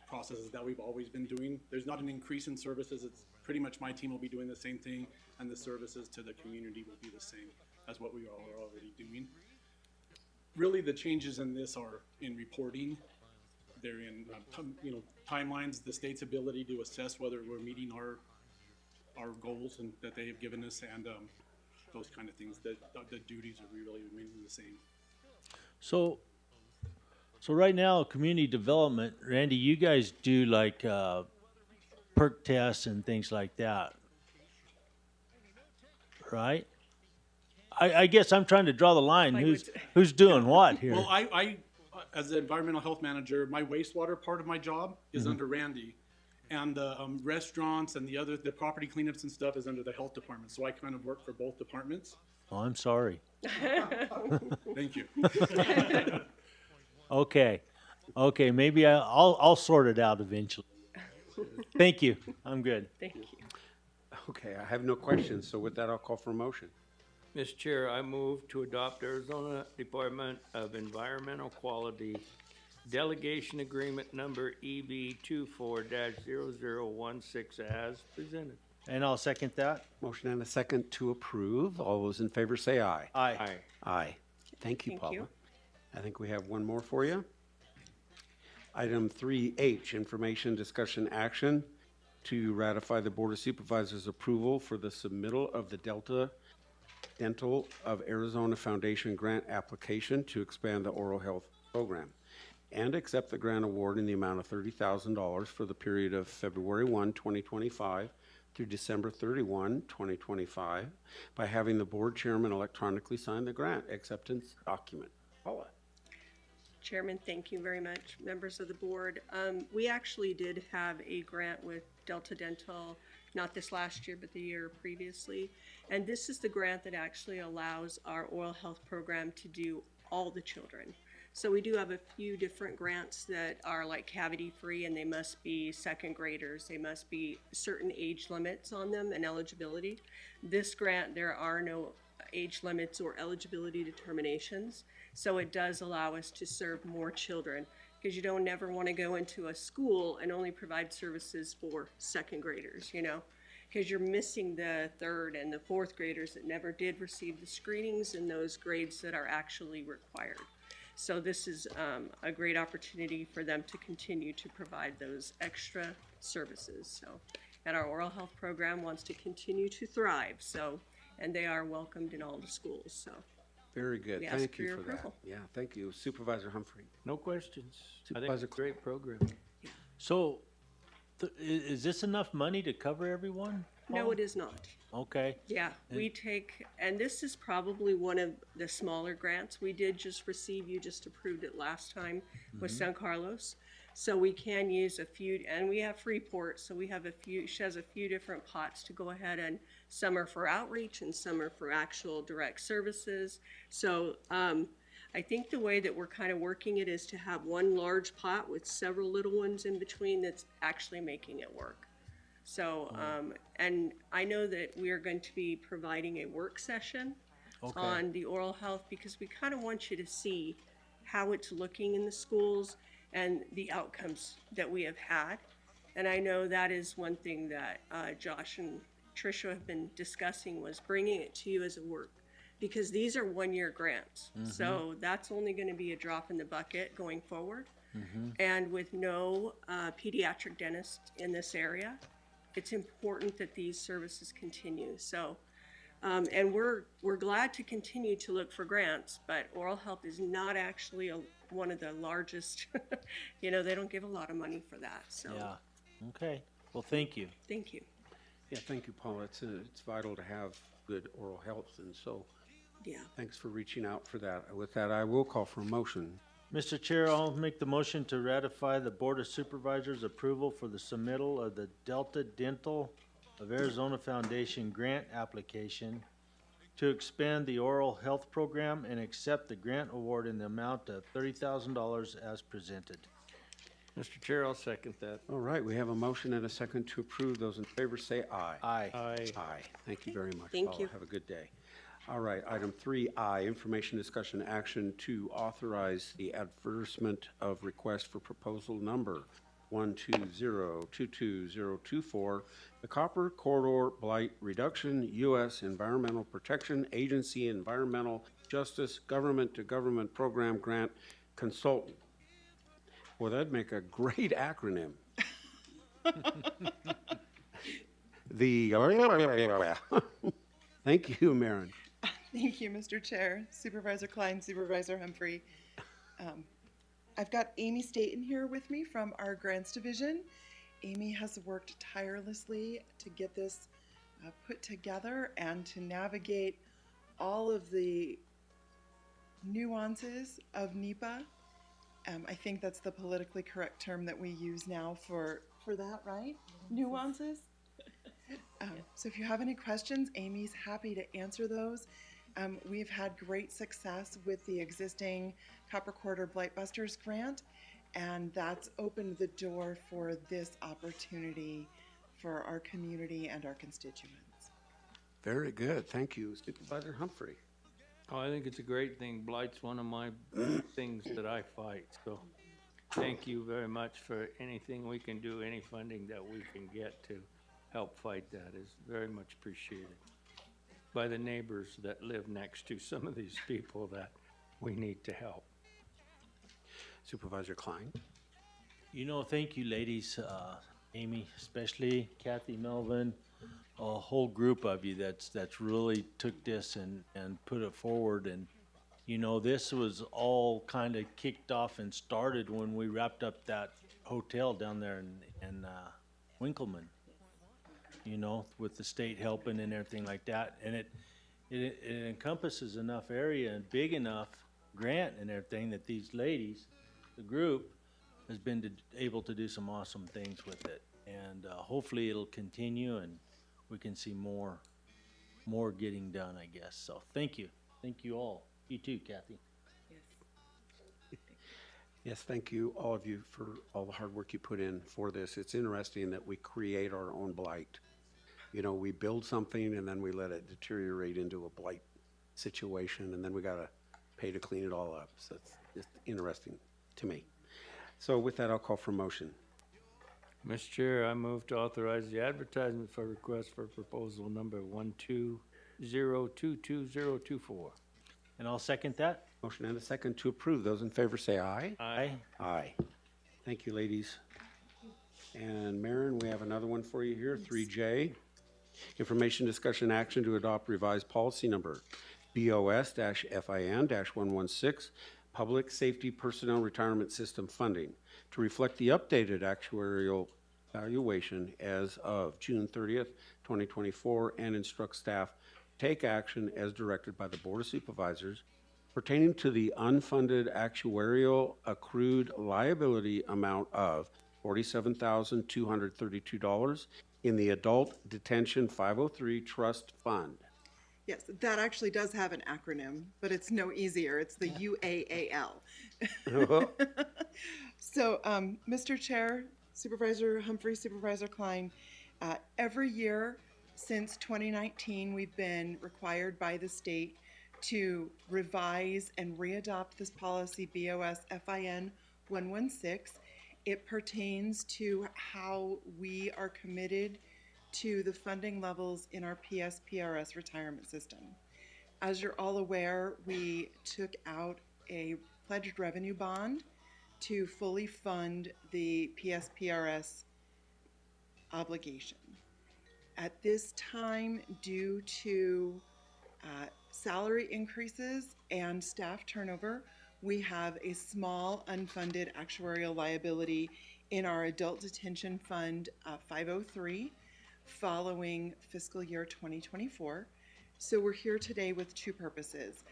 processes that we've always been doing. There's not an increase in services. It's pretty much my team will be doing the same thing, and the services to the community will be the same as what we are already doing. Really, the changes in this are in reporting. They're in timelines, the state's ability to assess whether we're meeting our goals and that they have given us, and those kind of things. The duties are really remaining the same. So right now, community development, Randy, you guys do like perk tests and things like that, right? I guess I'm trying to draw the line. Who's doing what here? Well, I as the environmental health manager, my wastewater part of my job is under Randy, and the restaurants and the property cleanups and stuff is under the health department. So I kind of work for both departments. Oh, I'm sorry. Thank you. Okay. Maybe I'll sort it out eventually. Thank you. I'm good. Thank you. Okay, I have no questions. So with that, I'll call for a motion. Mr. Chair, I move to adopt Arizona Department of Environmental Quality Delegation Agreement number EB 24-0016 as presented. And I'll second that. Motion and a second to approve. All those in favor say aye. Aye. Aye. Thank you, Thank Paula. you. I think we have one more for you. Item 3H, information, discussion, action to ratify the Board of Supervisors approval for the submittal of the Delta Dental of Arizona Foundation grant application to expand the oral health program, and accept the grant award in the amount of $30,000 for the period of February 1, 2025 through December 31, 2025 by having the board chairman electronically sign the grant acceptance document. Paula. Chairman, thank you very much. Members of the board, we actually did have a grant with Delta Dental, not this last year, but the year previously. And this is the grant that actually allows our oral health program to do all the children. So we do have a few different grants that are like cavity free, and they must be second graders. They must be certain age limits on them and eligibility. This grant, there are no age limits or eligibility determinations. So it does allow us to serve more children, because you don't never want to go into a school and only provide services for second graders, because you're missing the third and the fourth graders that never did receive the screenings in those grades that are actually required. So this is a great opportunity for them to continue to provide those extra services. And our oral health program wants to continue to thrive. And they are welcomed in all the schools. So Very good. we ask Thank for you your for that. approval. Yeah, thank you. Supervisor Humphrey. No questions. I think Supervisor it's a great program. So, is this enough money to cover everyone? No, it is not. Okay. Yeah, we take, and this is probably one of the smaller grants. We did just receive, you just approved it last time with San Carlos. So we can use a few, and we have Freeport, so we have she has a few different pots to go ahead, and some are for outreach and some are for actual direct services. So I think the way that we're kind of working it is to have one large pot with several little ones in between that's actually making it work. So, and I know that we are going to be providing a work session on the oral health, because we kind of want you to see how it's looking in the schools and the outcomes that we have had. And I know that is one thing that Josh and Tricia have been discussing, was bringing it to you as a work, because these are one-year grants. So that's only going to be a drop in the bucket going forward. And with no pediatric dentist in this area, it's important that these services continue. So, and we're glad to continue to look for grants, but oral health is not actually one of the largest. You know, they don't give a lot of money for that. So, Yeah. Okay. Well, thank you. thank you. Yeah, thank you, Paula. It's vital to have good oral health, and so Yeah. thanks for reaching out for that. With that, I will call for a motion. Mr. Chair, I'll make the motion to ratify the Board of Supervisors' approval for the submittal of the Delta Dental of Arizona Foundation grant application to expand the oral health program and accept the grant award in the amount of $30,000 as presented. Mr. Chair, I'll second that. All right, we have a motion and a second to approve. Those in favor say aye. Aye. Aye. Aye. Thank you very much, Thank Paula. you. Have a good day. All right, item 3I, information, discussion, action to authorize the advertisement of request for proposal number 120-22024, the Copper Corridor Blight Reduction U.S. Environmental Protection Agency Environmental Justice Government-to-Government Program Grant Consultant. Well, that'd make a great acronym. Thank you, Maren. Thank you, Mr. Chair, Supervisor Klein, Supervisor Humphrey. I've got Amy Staten here with me from our Grants Division. Amy has worked tirelessly to get this put together and to navigate all of the nuances of NEPA. I think that's the politically correct term that we use now for that, right? Nuances? So if you have any questions, Amy's happy to answer those. We've had great success with the existing Copper Corridor Blight Busters grant, and that's opened the door for this opportunity for our community and our constituents. Very good. Thank you, Supervisor Humphrey. Oh, I think it's a great thing. Blight's one of my things that I fight, so thank you very much for anything we can do, any funding that we can get to help fight that is very much appreciated by the neighbors that live next to some of these people that we need to help. Supervisor Klein. You know, thank you, ladies, Amy, especially Kathy, Melvin, a whole group of you that's really took this and put it forward. And you know, this was all kind of kicked off and started when we wrapped up that hotel down there in Winkleman. You know, with the state helping and everything like that, and it encompasses enough area and big enough grant and everything that these ladies, the group, has been able to do some awesome things with it, and hopefully it'll continue and we can see more getting done, I guess. So thank you all. You too, Kathy. Yes, thank you, all of you, for all the hard work you put in for this. It's interesting that we create our own blight. You know, we build something and then we let it deteriorate into a blight situation, and then we gotta pay to clean it all up. So it's just interesting to me. So with that, I'll call for motion. Mr. Chair, I move to authorize the advertisement for request for proposal number 120-22024. And I'll second that. Motion and a second to approve. Those in favor say aye. Aye. Aye. Thank you, ladies. And Maren, we have another one for you here, 3J. Information, discussion, action to adopt revised policy number BOS-FIN-116, Public Safety Personnel Retirement System Funding, to reflect the updated actuarial valuation as of June 30th, 2024, and instruct staff to take action as directed by the Board of Supervisors pertaining to the unfunded actuarial accrued liability amount of $47,232 in the Adult Detention 503 Trust Fund. Yes, that actually does have an acronym, but it's no easier. It's the UAAL. So, Mr. Chair, Supervisor Humphrey, Supervisor Klein, every year since 2019, we've been required by the state to revise and readopt this policy BOS FIN 116. It pertains to how we are committed to the funding levels in our PSPRS retirement system. As you're all aware, we took out a pledged revenue bond to fully fund the PSPRS obligation. At this time, due to salary increases and staff turnover, we have a small unfunded actuarial liability in our adult detention fund 503 following fiscal year 2024. So we're here today with two purposes.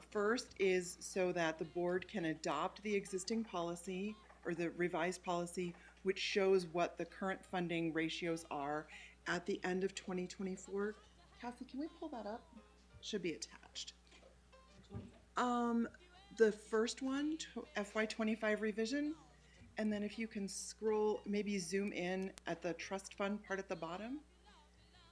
First is so that the board can adopt the existing policy or the revised policy, which shows what the current funding ratios are at the end of 2024. Cassie, can we pull that up? Should be attached. The first one, FY25 revision, and then if you can scroll, maybe zoom in at the trust fund part at the bottom.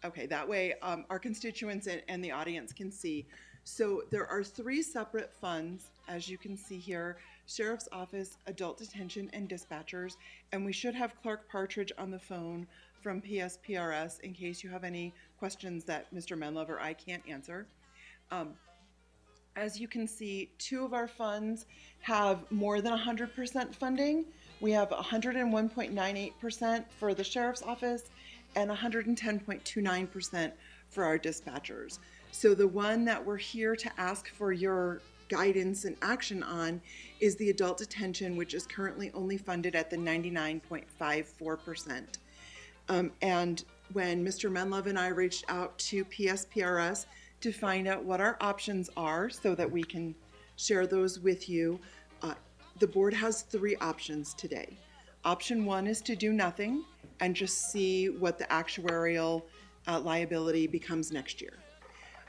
Okay, that way our constituents and the audience can see. So there are three separate funds, as you can see here: Sheriff's Office, Adult Detention, and Dispatchers. And we should have Clark Partridge on the phone from PSPRS in case you have any questions that Mr. Menlove or I can't answer. As you can see, two of our funds have more than 100% funding. We have 101.98% for the Sheriff's Office and 110.29% for our dispatchers. So the one that we're here to ask for your guidance and action on is the adult detention, which is currently only funded at the 99.54%. And when Mr. Menlove and I reached out to PSPRS to find out what our options are so that we can share those with you, the board has three options today. Option one is to do nothing and just see what the actuarial liability becomes next year.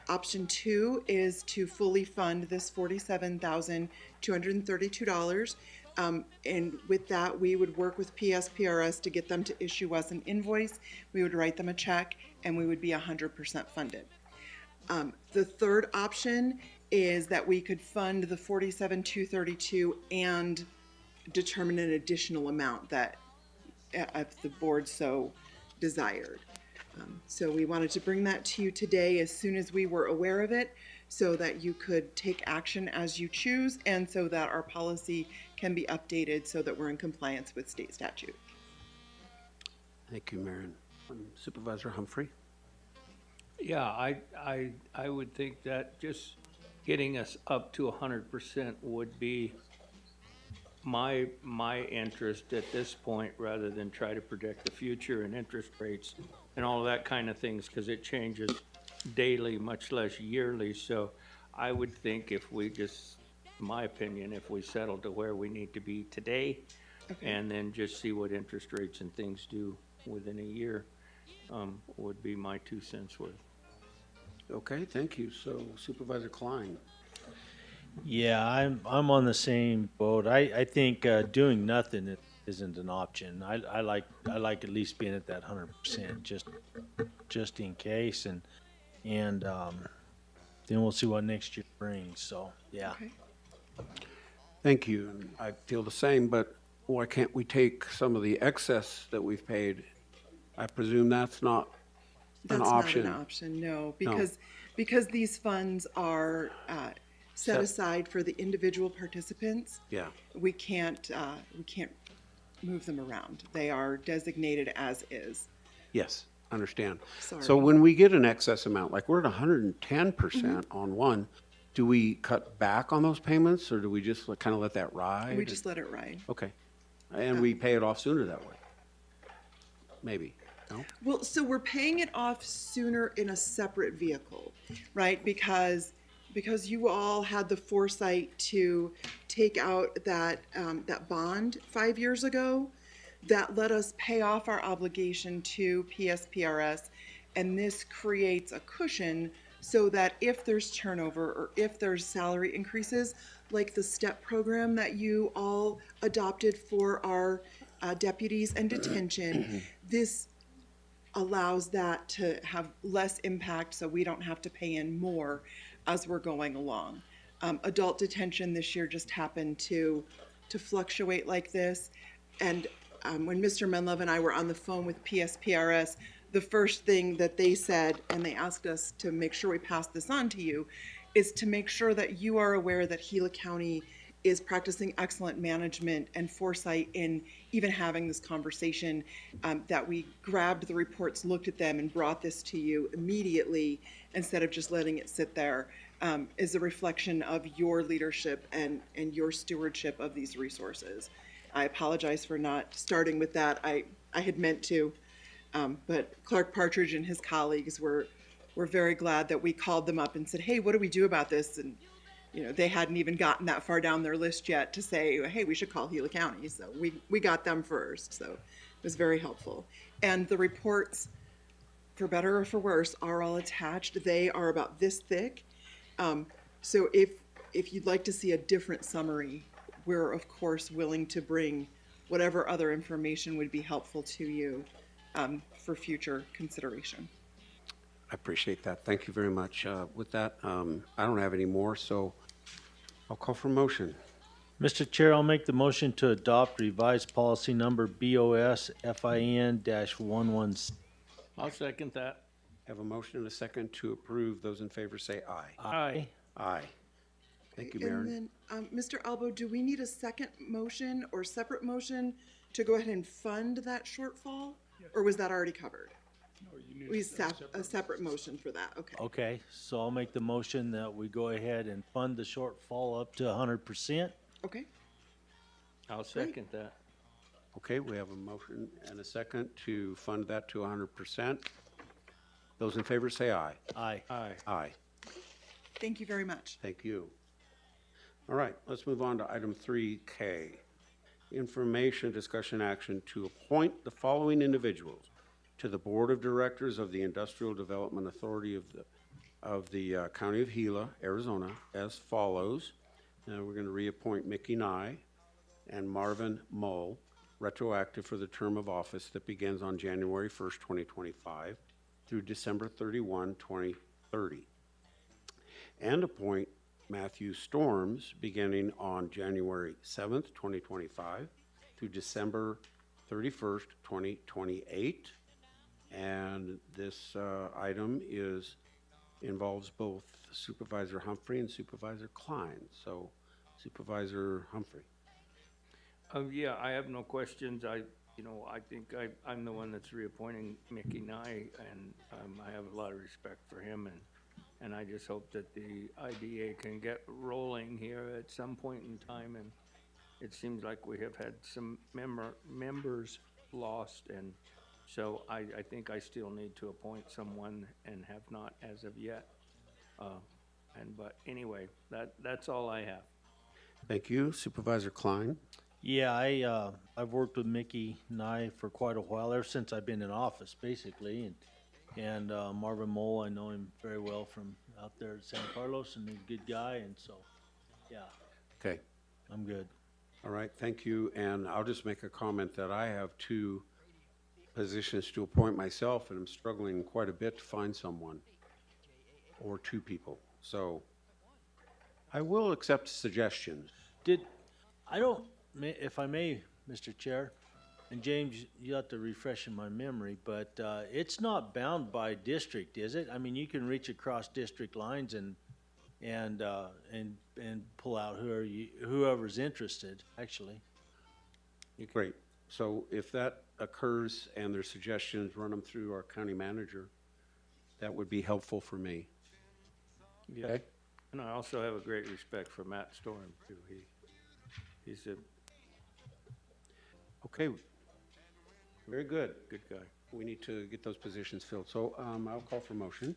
Option two is to fully fund this $47,232. And with that, we would work with PSPRS to get them to issue us an invoice. We would write them a check, and we would be 100% funded. The third option is that we could fund the $47,232 and determine an additional amount that if the board so desired. So we wanted to bring that to you today as soon as we were aware of it, so that you could take action as you choose and so that our policy can be updated so that we're in compliance with state statute. Thank you, Marion. Supervisor Humphrey? Yeah, I would think that just getting us up to 100% would be my interest at this point, rather than try to predict the future and interest rates and all that kind of things, because it changes daily, much less yearly. So I would think if we just, my opinion, if we settle to where we need to be today, and then just see what interest rates and things do within a year, would be my 2 cents worth. Okay, thank you. So Supervisor Klein? Yeah, I'm on the same boat. I think doing nothing isn't an option. I like at least being at that 100% just in case, and then we'll see what next year brings. So yeah. Okay. Thank you. And I feel the same, but why can't we take some of the excess that we've paid? I presume that's not an option. Not an option, no, because these funds are set aside for the individual participants. Yeah. We can't move them around. They are designated as is. Yes, understand. Sorry. So when we get an excess amount, like we're at 110% on one, do we cut back on those payments, or do we just kind of let that ride? We just let it ride. Okay. And we pay it off sooner that way? Maybe. No? Well, so we're paying it off sooner in a separate vehicle, right? Because you all had the foresight to take out that bond 5 years ago, that let us pay off our obligation to PSPRS, and this creates a cushion so that if there's turnover or if there's salary increases, like the STEP program that you all adopted for our deputies and detention, this allows that to have less impact so we don't have to pay in more as we're going along. Adult detention this year just happened to fluctuate like this. And when Mr. Menlove and I were on the phone with PSPRS, the first thing that they said, and they asked us to make sure we pass this on to you, is to make sure that you are aware that Gila County is practicing excellent management and foresight in even having this conversation, that we grabbed the reports, looked at them, and brought this to you immediately instead of just letting it sit there, is a reflection of your leadership and your stewardship of these resources. I apologize for not starting with that. I had meant to, but Clark Partridge and his colleagues were very glad that we called them up and said, hey, what do we do about this? And they hadn't even gotten that far down their list yet to say, hey, we should call Gila County. So we got them first. So it was very helpful. And the reports, for better or for worse, are all attached. They are about this thick. So if you'd like to see a different summary, we're of course willing to bring whatever other information would be helpful to you for future consideration. I appreciate that. Thank you very much. With that, I don't have any more, so I'll call for motion. Mr. Chair, I'll make the motion to adopt revised policy number BOS FIN-11. I'll second that. Have a motion and a second to approve. Those in favor say aye. Aye. Aye. Thank you, And Maren. then, Mr. Albo, do we need a second motion or separate motion to go ahead and fund that shortfall? Or was that already covered? We have a separate motion for that, okay. Okay, so I'll make the motion that we go ahead and fund the shortfall up to 100%. Okay, I'll second that. Okay, we have a motion and a second to fund that to 100%. Those in favor say aye. Aye. Aye. Aye. thank you very much. Thank you. All right, let's move on to item 3K. Information, discussion, action to appoint the following individuals to the Board of Directors of the Industrial Development Authority of the County of Gila, Arizona, as follows. Now we're going to reappoint Mickey Nye and Marvin Mull, retroactive for the term of office that begins on January 1st, 2025 through December 31, 2030. And appoint Matthew Storms beginning on January 7th, 2025 through December 31st, 2028. And this item involves both Supervisor Humphrey and Supervisor Klein. So Supervisor Humphrey. Yeah, I have no questions. I think I'm the one that's reappointing Mickey Nye, and I have a lot of respect for him, and I just hope that the IDA can get rolling here at some point in time. And it seems like we have had some members lost, and so I think I still need to appoint someone and have not as of yet. But anyway, that's all I have. Thank you. Supervisor Klein. Yeah, I've worked with Mickey Nye for quite a while, ever since I've been in office, basically, and Marvin Mull, I know him very well from out there at San Carlos, and he's a good guy, and so, yeah. Okay. I'm good. All right. Thank you. And I'll just make a comment that I have two positions to appoint myself, and I'm struggling quite a bit to find someone or two people. So I will accept suggestions. If I may, Mr. Chair, and James, you have to refresh in my memory, but it's not bound by district, is it? I mean, you can reach across district lines and pull out whoever's interested, actually. Great. So if that occurs and there's suggestions, run them through our county manager. That would be helpful for me. Yeah. Okay. And I also have a great respect for Matt Storm, too. He's a Okay. Very good. good guy. We need to get those positions filled. So I'll call for motion.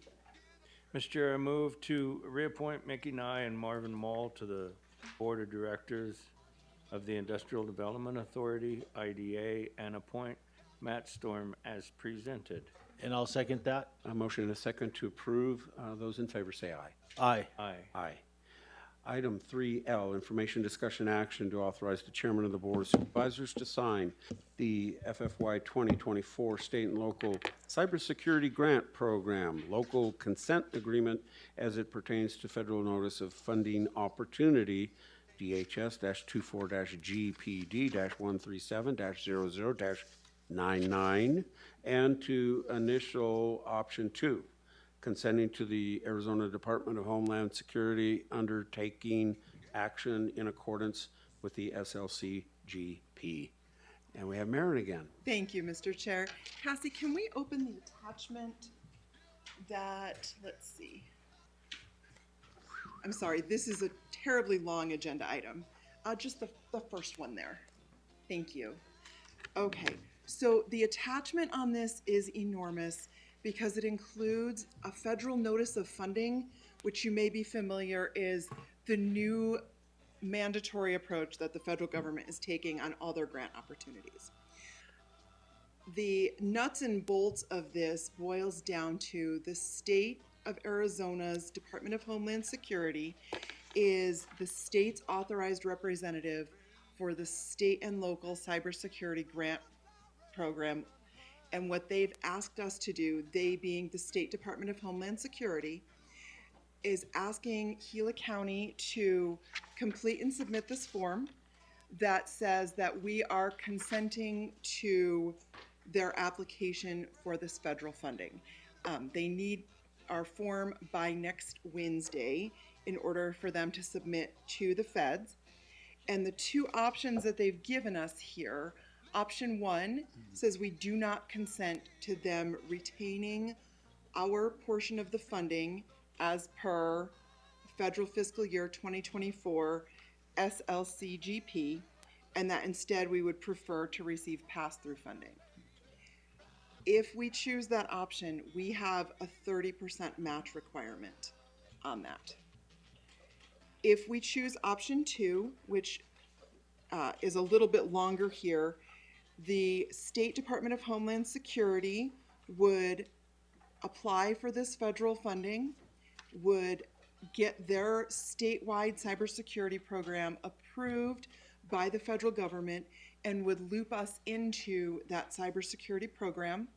Mr. Chair, I move to reappoint Mickey Nye and Marvin Mull to the Board of Directors of the Industrial Development Authority, IDA, and appoint Matt Storm as presented. And I'll second that. A motion and a second to approve. Those in favor say aye. Aye. Aye. Aye. Item 3L, information, discussion, action to authorize the chairman of the Board of Supervisors to sign the FFY 2024 state and local cybersecurity grant program, local consent agreement as it pertains to federal notice of funding opportunity, DHS-24-GPD-137-00-99, and to initial option 2, consenting to the Arizona Department of Homeland Security undertaking action in accordance with the SLCGP. And we have Maren again. Thank you, Mr. Chair. Cassie, can we open the attachment that, let's see. I'm sorry, this is a terribly long agenda item. Just the first one there. Thank you. Okay, so the attachment on this is enormous because it includes a federal notice of funding, which you may be familiar is the new mandatory approach that the federal government is taking on all their grant opportunities. The nuts and bolts of this boils down to the state of Arizona's Department of Homeland Security is the state's authorized representative for the state and local cybersecurity grant program. And what they've asked us to do, they being the State Department of Homeland Security, is asking Gila County to complete and submit this form that says that we are consenting to their application for this federal funding. They need our form by next Wednesday in order for them to submit to the feds. And the two options that they've given us here, option 1 says we do not consent to them retaining our portion of the funding as per federal fiscal year 2024 SLCGP, and that instead we would prefer to receive pass-through funding. If we choose that option, we have a 30% match requirement on that. If we choose option 2, which is a little bit longer here, the State Department of Homeland Security would apply for this federal funding, would get their statewide cybersecurity program approved by the federal government, and would loop us into that cybersecurity program.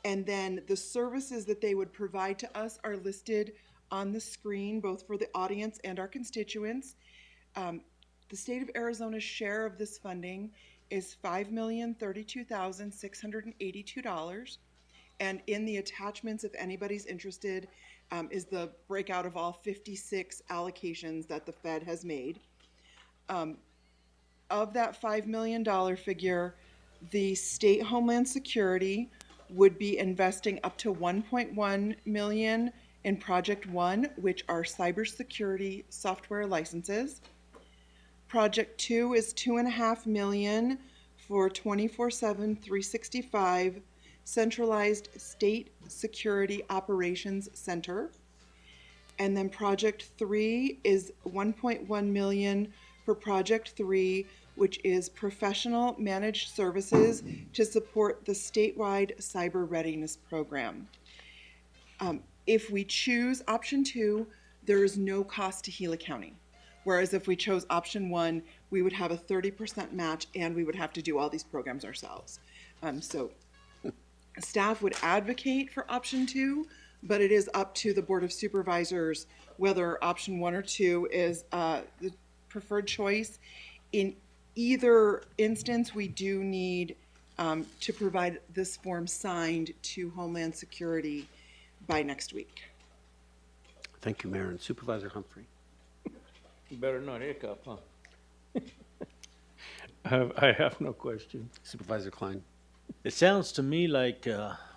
And then the services that they would provide to us are listed on the screen, both for the audience and our constituents. The state of Arizona's share of this funding is $5,032,682. And in the attachments, if anybody's interested, is the breakout of all 56 allocations that the Fed has made. Of that $5 million figure, the state Homeland Security would be investing up to $1.1 million in Project 1, which are cybersecurity software licenses. Project 2 is $2.5 million for 24/7, 365 centralized state security operations center. And then Project 3 is $1.1 million for Project 3, which is professional managed services to support the statewide cyber readiness program. If we choose option 2, there is no cost to Gila County. Whereas if we chose option 1, we would have a 30% match and we would have to do all these programs ourselves. So staff would advocate for option 2, but it is up to the Board of Supervisors whether option 1 or 2 is the preferred choice. In either instance, we do need to provide this form signed to Homeland Security by next week. Thank you, Maren. Supervisor Humphrey. You better not hiccup, huh? I have no question. Supervisor Klein. It sounds to me like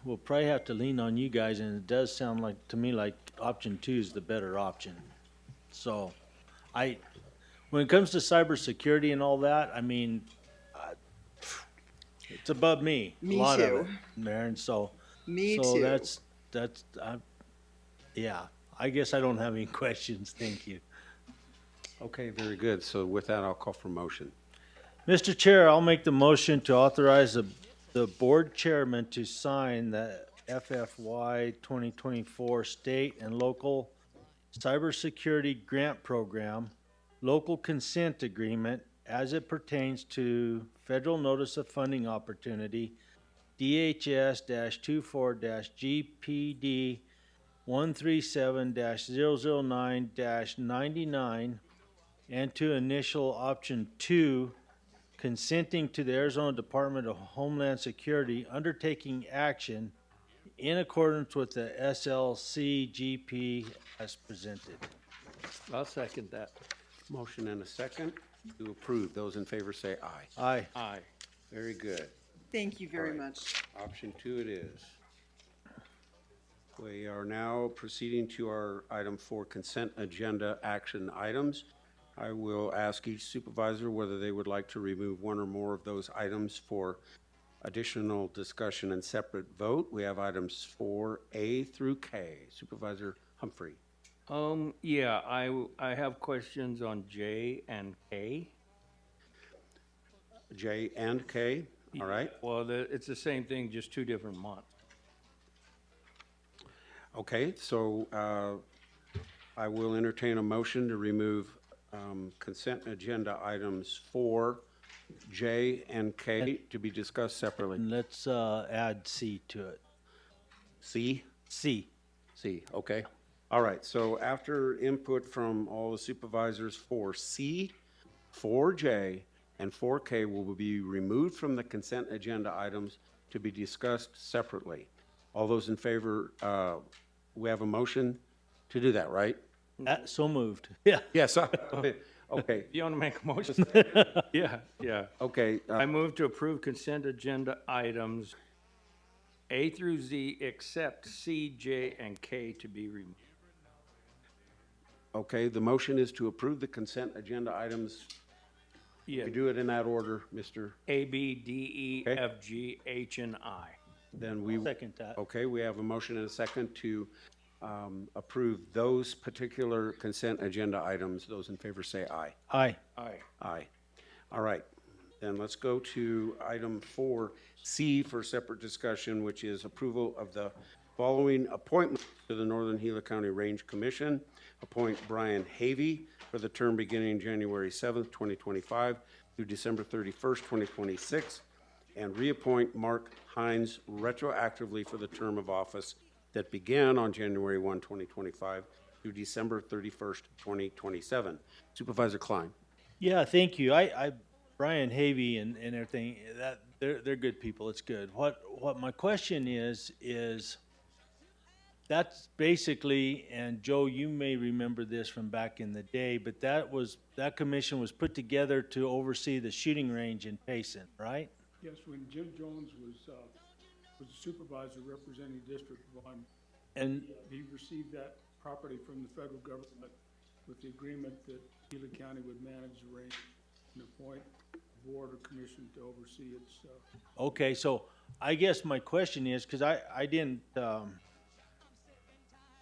we'll probably have to lean on you guys, and it does sound like to me like option 2 is the better option. So, when it comes to cybersecurity and all that, I mean, it's above me. Me a lot too. Of it, Maren. So, Me so too. that's yeah. I guess I don't have any questions. Thank you. Okay, very good. So with that, I'll call for motion. Mr. Chair, I'll make the motion to authorize the board chairman to sign the FFY 2024 state and local cybersecurity grant program, local consent agreement as it pertains to federal notice of funding opportunity, DHS-24-GPD 137-009-99, and to initial option 2, consenting to the Arizona Department of Homeland Security undertaking action in accordance with the SLCGP as presented. I'll second that. Motion and a second to approve. Those in favor say aye. Aye. Aye. Very good. Thank you very All right. much. Option 2 it is. We are now proceeding to our item 4 consent agenda action items. I will ask each supervisor whether they would like to remove one or more of those items for additional discussion and separate vote. We have items 4A through K. Supervisor Humphrey. Yeah, I have questions on J and K. J and K, all right? Well, it's the same thing, just two different months. Okay, so I will entertain a motion to remove consent agenda items 4, J, and K to be discussed separately. And let's add C to it. C? C. C, okay. All right, so after input from all the supervisors for C, 4J, and 4K will be removed from the consent agenda items to be discussed separately. All those in favor, we have a motion to do that, right? So moved. Yeah. Yes, okay, You want to make a motion? Yeah. okay. I move to approve consent agenda items A through Z except C, J, and K to be removed. Okay, the motion is to approve the consent agenda items. Yeah, We do it in that order, Mr. A, B, D, E, Okay. F, G, H, and I. Then we. Second that. Okay, we have a motion and a second to approve those particular consent agenda items. Those in favor say aye. Aye. Aye. Aye. All right, then let's go to item 4C for separate discussion, which is approval of the following appointments to the Northern Gila County Range Commission. Appoint Brian Havey for the term beginning January 7th, 2025 through December 31st, 2026, and reappoint Mark Hines retroactively for the term of office that began on January 1, 2025 through December 31st, 2027. Supervisor Klein. Yeah, thank you. Brian Havey and everything, that they're good people. It's good. What my question is that's basically, and Joe, you may remember this from back in the day, but that commission was put together to oversee the shooting range in Payson, right? Yes, when Jim Jones was the supervisor representing District 1, And he received that property from the federal government with the agreement that Gila County would manage the range and appoint a board or commission to oversee its. okay, so I guess my question is, because I didn't,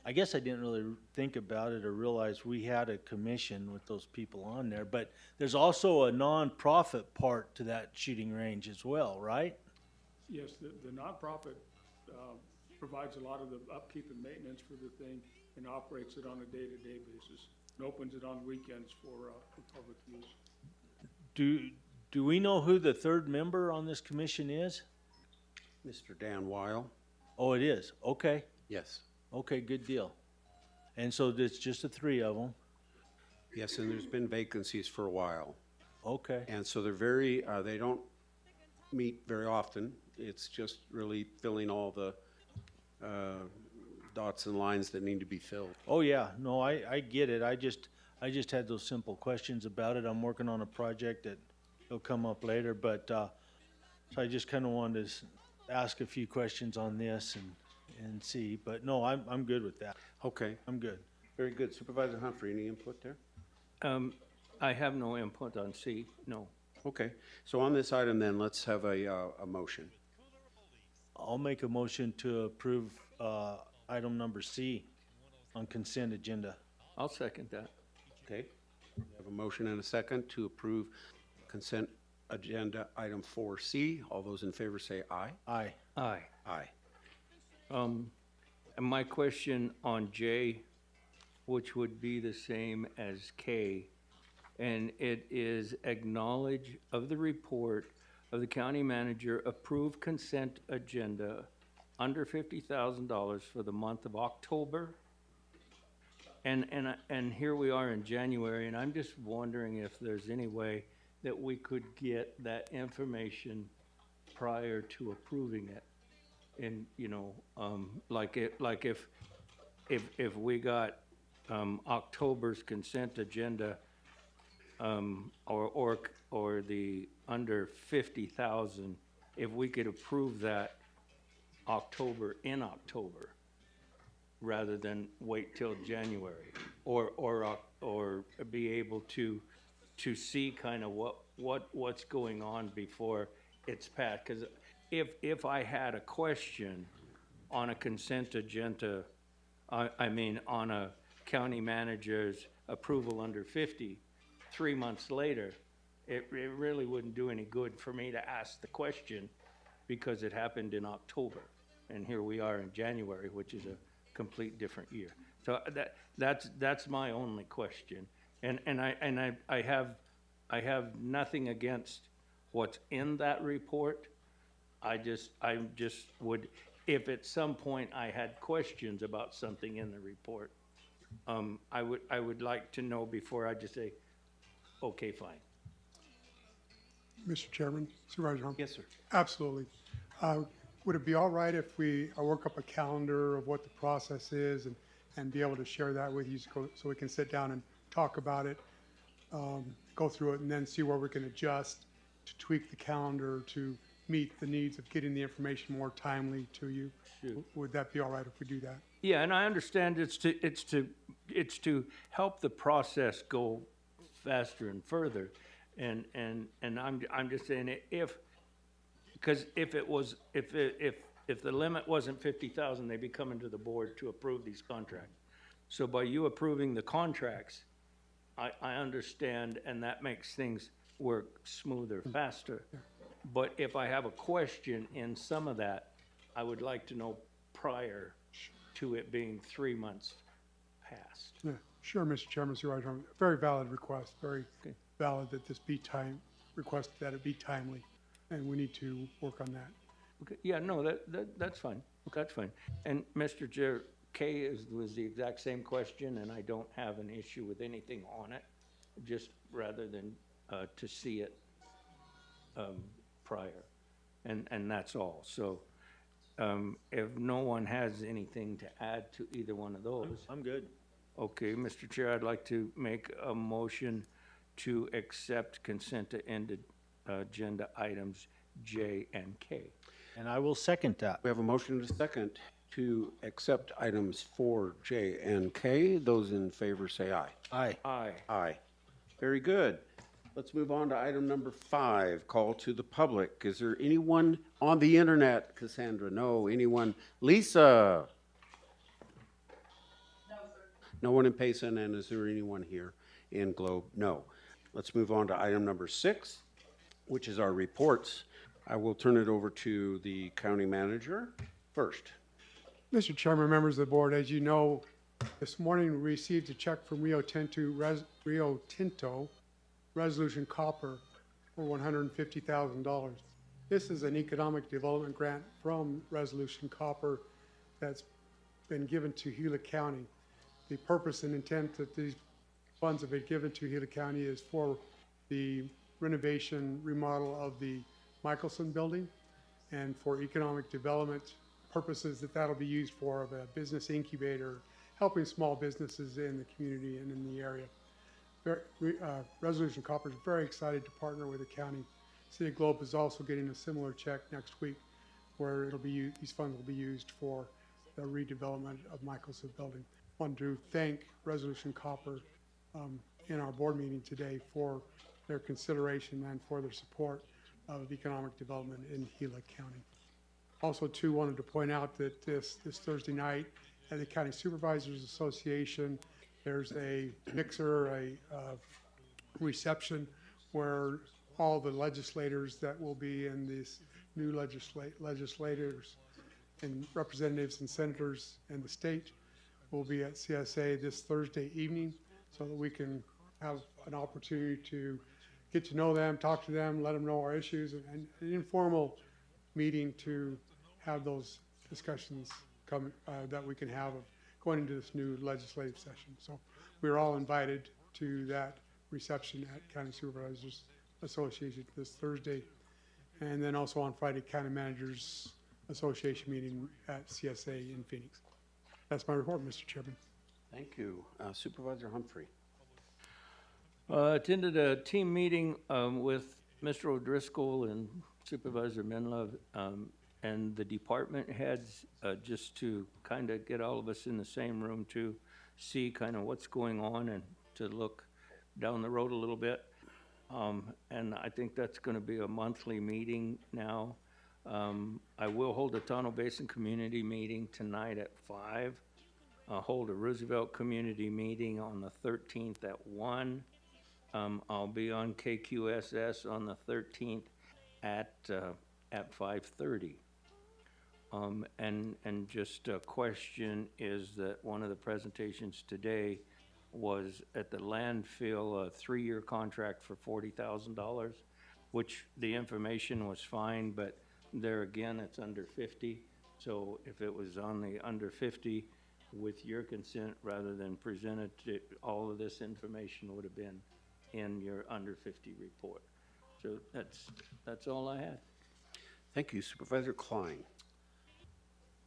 I guess I didn't really think about it or realize we had a commission with those people on there, but there's also a nonprofit part to that shooting range as well, right? Yes, the nonprofit provides a lot of the upkeep and maintenance for the thing and operates it on a day-to-day basis and opens it on weekends for public use. Do we know who the third member on this commission is? Mr. Dan Weil. Oh, it is. Okay. Yes. Okay, good deal. And so it's just the three of them. Yes, and there's been vacancies for a while. Okay. And so they don't meet very often. It's just really filling all the dots and lines that need to be filled. Oh, yeah. No, I get it. I just had those simple questions about it. I'm working on a project that will come up later, but so I just kind of wanted to ask a few questions on this and see. But no, I'm good with that. Okay, I'm good. very good. Supervisor Humphrey, any input there? I have no input on C, no. Okay, so on this item then, let's have a motion. I'll make a motion to approve item number C on consent agenda. I'll second that. Okay, we have a motion and a second to approve consent agenda item 4C. All those in favor say aye. Aye. Aye. Aye. And my question on J, which would be the same as K, And it is acknowledge of the report of the county manager, approved consent agenda under $50,000 for the month of October. And here we are in January, and I'm just wondering if there's any way that we could get that information prior to approving it. And, you know, like if we got, October's consent agenda, or the under 50,000, if we could approve that in October, rather than wait till January, or be able to see kind of what's going on before it's passed. Because if I had a question on a consent agenda, I mean, on a county manager's approval under 50, 3 months later, it really wouldn't do any good for me to ask the question, because it happened in October, and here we are in January, which is a complete different year. So that's my only question, and I have nothing against what's in that report. I just would, if at some point I had questions about something in the report, I would like to know before I just say, okay, fine. Mr. Chairman, Supervisor Hump? Yes, sir. Absolutely. Would it be all right if I work up a calendar of what the process is and be able to share that with you so we can sit down and talk about it, go through it, and then see where we can adjust to tweak the calendar to meet the needs of getting the information more timely to you? Sure. Would that be all right if we do that? Yeah, and I understand it's to help the process go faster and further, and I'm just saying, because if the limit wasn't 50,000, they'd be coming to the board to approve these contracts. So by you approving the contracts, I understand, and that makes things work smoother, faster. But if I have a question in some of that, I would like to know prior to it being 3 months past. Yeah, sure, Mr. Chairman, Supervisor Hump. Very valid request, very valid that this be request that it be timely, and we need to work on that. Okay, yeah, no, that's fine, that's fine. And Mr. Chair, K was the exact same question, and I don't have an issue with anything on it, just rather than to see it prior, and that's all. So if no one has anything to add to either one of those. I'm good. Okay, Mr. Chair, I'd like to make a motion to accept consent agenda items J and K. And I will second that. We have a motion and a second to accept items 4, J, and K. Those in favor say aye. Aye. Aye. Aye. Very good. Let's move on to item number 5, call to the public. Is there anyone on the internet, Cassandra? No. Anyone? Lisa? No, sir. No one in Payson, and is there anyone here in Globe? No. Let's move on to item number 6, which is our reports. I will turn it over to the county manager first. Mr. Chairman, members of the board, as you know, this morning we received a check from Rio Tinto Resolution Copper for $150,000. This is an economic development grant from Resolution Copper that's been given to Gila County. The purpose and intent that these funds have been given to Gila County is for the renovation, remodel of the Michelson building, and for economic development purposes that'll be used for of a business incubator, helping small businesses in the community and in the area. Resolution Copper is very excited to partner with the county. City of Globe is also getting a similar check next week, where it'll be these funds will be used for the redevelopment of Michelson building. I want to thank Resolution Copper in our board meeting today for their consideration and for their support of economic development in Gila County. Also, too, wanted to point out that this Thursday night at the County Supervisors Association, there's a mixer, a reception where all the legislators that will be in these new legislators and representatives and senators in the state will be at CSA this Thursday evening, so that we can have an opportunity to get to know them, talk to them, let them know our issues, and an informal meeting to have those discussions come, that we can have of going into this new legislative session. So we're all invited to that reception at County Supervisors Association this Thursday. And then also on Friday, County Managers Association meeting at CSA in Phoenix. That's my report, Mr. Chairman. Thank you. Supervisor Humphrey. Attended a team meeting with Mr. O'Driscoll and Supervisor Menlove and the department heads, just to kind of get all of us in the same room to see kind of what's going on and to look down the road a little bit. And I think that's going to be a monthly meeting now. I will hold a Tonto Basin Community meeting tonight at 5. I'll hold a Roosevelt Community meeting on the 13th at 1. I'll be on KQSS on the 13th at 5:30. And just a question is that one of the presentations today was at the landfill, a 3-year contract for $40,000, which the information was fine, but there again, it's under 50. So if it was on the under 50, with your consent, rather than presented, all of this information would have been in your under 50 report. So that's all I had. Thank you. Supervisor Klein.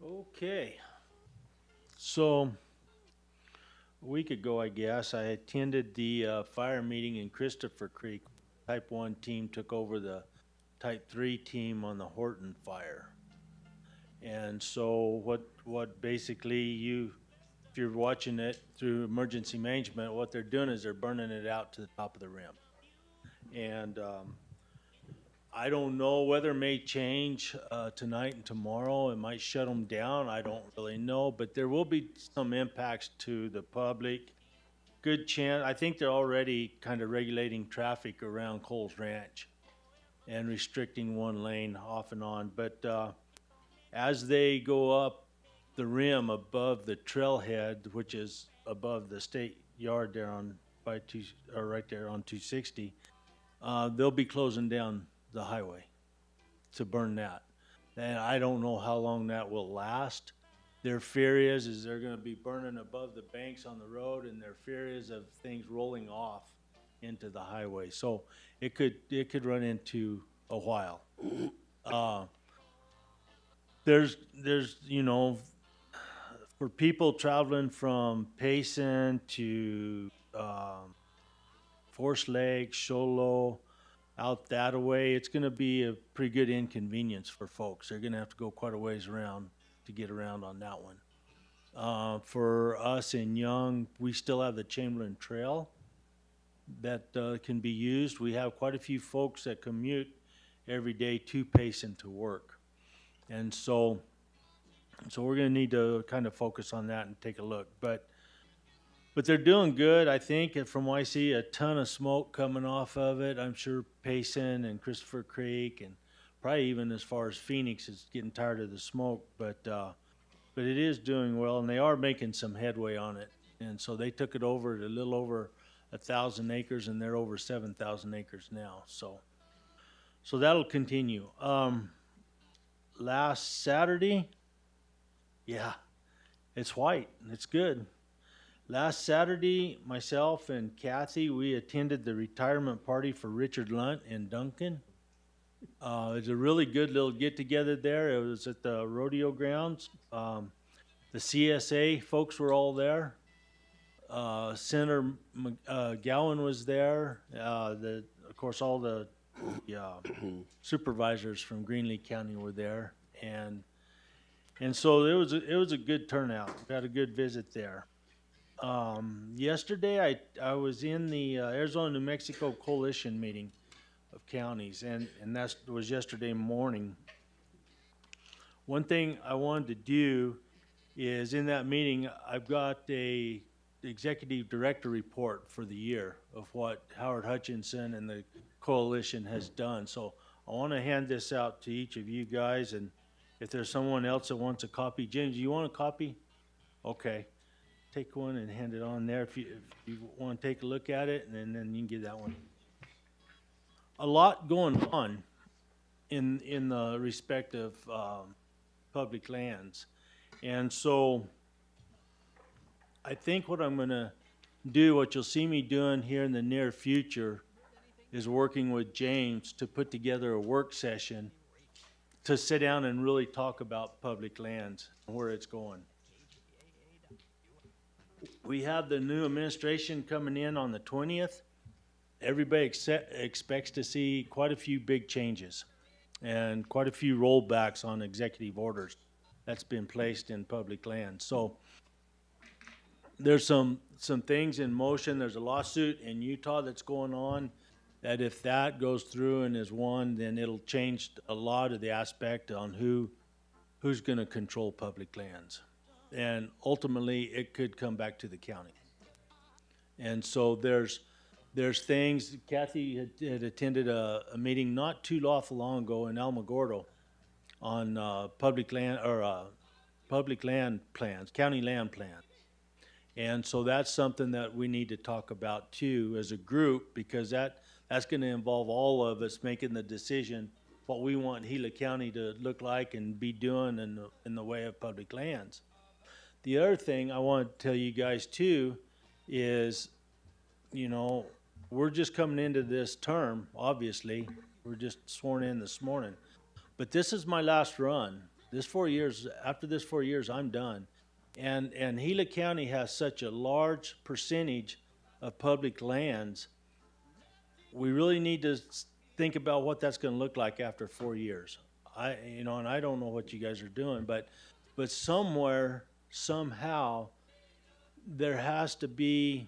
Okay. So a week ago, I guess, I attended the fire meeting in Christopher Creek. Type 1 team took over the Type 3 team on the Horton fire. And so what basically if you're watching it through emergency management, what they're doing is they're burning it out to the top of the rim. And I don't know, weather may change tonight and tomorrow. It might shut them down. I don't really know, but there will be some impacts to the public. Good chance. I think they're already kind of regulating traffic around Coles Ranch and restricting one lane off and on. But as they go up the rim above the trailhead, which is above the state yard there right there on 260, they'll be closing down the highway to burn that. And I don't know how long that will last. Their fear is they're going to be burning above the banks on the road, and their fear is of things rolling off into the highway. So it could run into a while. There's for people traveling from Payson to Forest Lake, Sholo, out that way, it's going to be a pretty good inconvenience for folks. They're going to have to go quite a ways around to get around on that one. For us in Young, we still have the Chamberlain Trail that can be used. We have quite a few folks that commute every day to Payson to work. And so we're going to need to kind of focus on that and take a look. But they're doing good, I think. And from what I see, a ton of smoke coming off of it. I'm sure Payson and Christopher Creek and probably even as far as Phoenix is getting tired of the smoke. But it is doing well, and they are making some headway on it. And so they took it over at a little over 1,000 acres, and they're over 7,000 acres now. So that'll continue. Last Saturday, yeah, it's white. It's good. Last Saturday, myself and Kathy, we attended the retirement party for Richard Lunt in Duncan. It was a really good little get-together there. It was at the rodeo grounds. The CSA folks were all there. Senator Gowan was there. Of course, all the supervisors from Greenlee County were there, and so it was a good turnout. We had a good visit there. Yesterday, I was in the Arizona-New Mexico Coalition meeting of counties, and that was yesterday morning. One thing I wanted to do is in that meeting, I've got a executive director report for the year of what Howard Hutchinson and the coalition has done. So I want to hand this out to each of you guys, and if there's someone else that wants a copy, James, do you want a copy? Okay. take one and hand it on there if you want to take a look at it, and then you can give that one. A lot going on in the respect of public lands. And so I think what I'm going to do, what you'll see me doing here in the near future, is working with James to put together a work session to sit down and really talk about public lands and where it's going. We have the new administration coming in on the 20th. Everybody expects to see quite a few big changes and quite a few rollbacks on executive orders that's been placed in public lands. So there's some things in motion. There's a lawsuit in Utah that's going on that if that goes through and is won, then it'll change a lot of the aspect on who's going to control public lands. And ultimately, it could come back to the county. And so there's things. Kathy had attended a meeting not too long ago in Alamogordo on public land plans, county land plans. And so that's something that we need to talk about too as a group, because that's going to involve all of us making the decision what we want Gila County to look like and be doing in the way of public lands. The other thing I want to tell you guys too is, you know, we're just coming into this term, obviously. We're just sworn in this morning. But this is my last run. This 4 years, after this 4 years, I'm done. And Gila County has such a large percentage of public lands. We really need to think about what that's going to look like after 4 years. And I don't know what you guys are doing, but somewhere, somehow, there has to be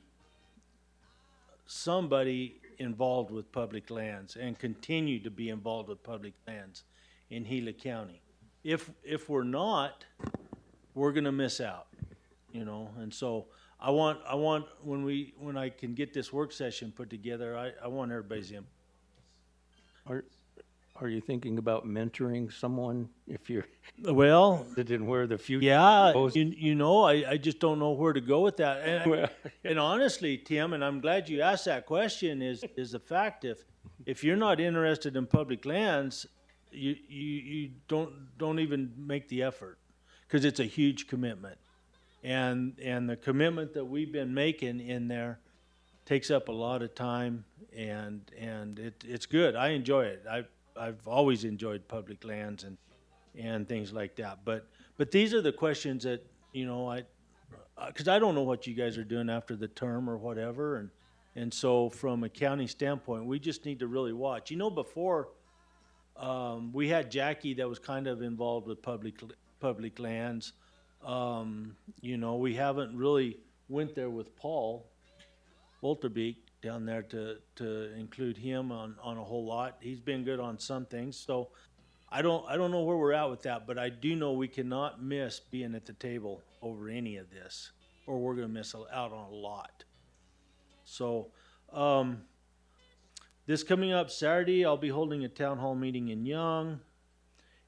somebody involved with public lands and continue to be involved with public lands in Gila County. If we're not, we're going to miss out, you know. And so I want when I can get this work session put together, I want everybody's input. Are you thinking about mentoring someone if you're Well, in where the future yeah, goes? I just don't know where to go with that. And honestly, Tim, and I'm glad you asked that question, is the fact if you're not interested in public lands, you don't even make the effort, because it's a huge commitment. And the commitment that we've been making in there takes up a lot of time, and it's good. I enjoy it. I've always enjoyed public lands and things like that. But these are the questions that, you know, because I don't know what you guys are doing after the term or whatever, and so from a county standpoint, we just need to really watch. You know, before we had Jackie that was kind of involved with public lands. You know, we haven't really went there with Paul Wolterbeek down there to include him on a whole lot. He's been good on some things. So I don't know where we're at with that, but I do know we cannot miss being at the table over any of this, or we're going to miss out on a lot. So this coming up Saturday, I'll be holding a town hall meeting in Young.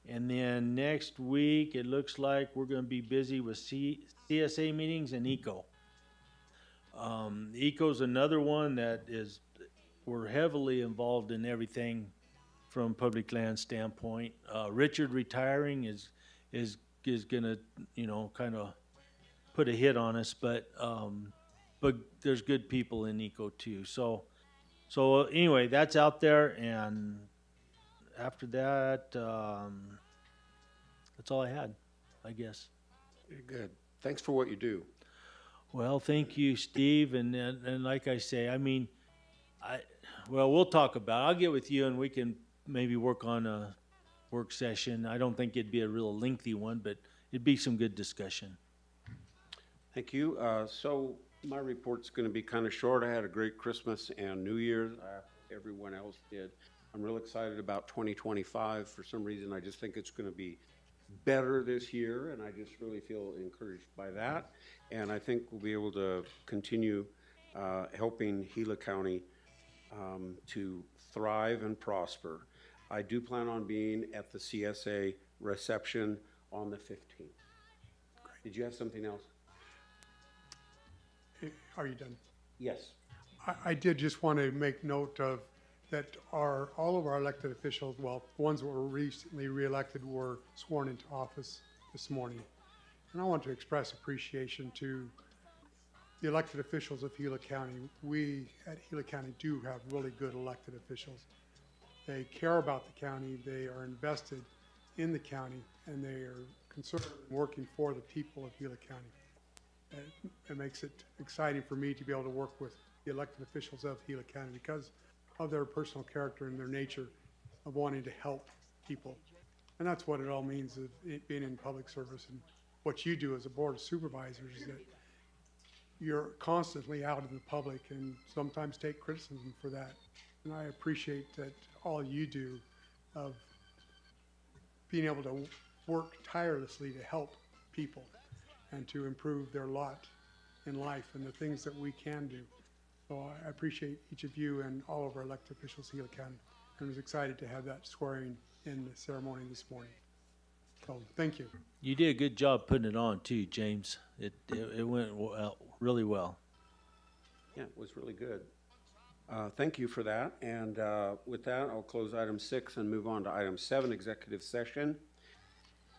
And then next week, it looks like we're going to be busy with CSA meetings and ECO. ECO's another one that we're heavily involved in everything from public land standpoint. Richard retiring is going to, you know, kind of put a hit on us, but there's good people in ECO too. So anyway, that's out there, and after that, that's all I had, I guess. Good. Thanks for what you do. Well, thank you, Steve. And like I say, I mean, we'll talk about it. I'll get with you and we can maybe work on a work session. I don't think it'd be a real lengthy one, but it'd be some good discussion. Thank you. So my report's going to be kind of short. I had a great Christmas and New Year's. Everyone else did. I'm real excited about 2025. For some reason, I just think it's going to be better this year, and I just really feel encouraged by that. And I think we'll be able to continue helping Gila County to thrive and prosper. I do plan on being at the CSA reception on the 15th. Did you have something else? Are you done? Yes. I did just want to make note of that all of our elected officials, well, the ones that were recently reelected were sworn into office this morning. And I want to express appreciation to the elected officials of Gila County. We at Gila County do have really good elected officials. They care about the county, they are invested in the county, and they are concerned and working for the people of Gila County. It makes it exciting for me to be able to work with the elected officials of Gila County because of their personal character and their nature of wanting to help people. And that's what it all means of it being in public service. And what you do as a board of supervisors is that you're constantly out in the public and sometimes take criticism for that. And I appreciate that all you do of being able to work tirelessly to help people and to improve their lot in life and the things that we can do. So I appreciate each of you and all of our elected officials in Gila County. And was excited to have that swearing in the ceremony this morning. So thank you. You did a good job putting it on too, James. It went well, really well. Yeah, it was really good. Thank you for that. And with that, I'll close item 6 and move on to item 7, executive session.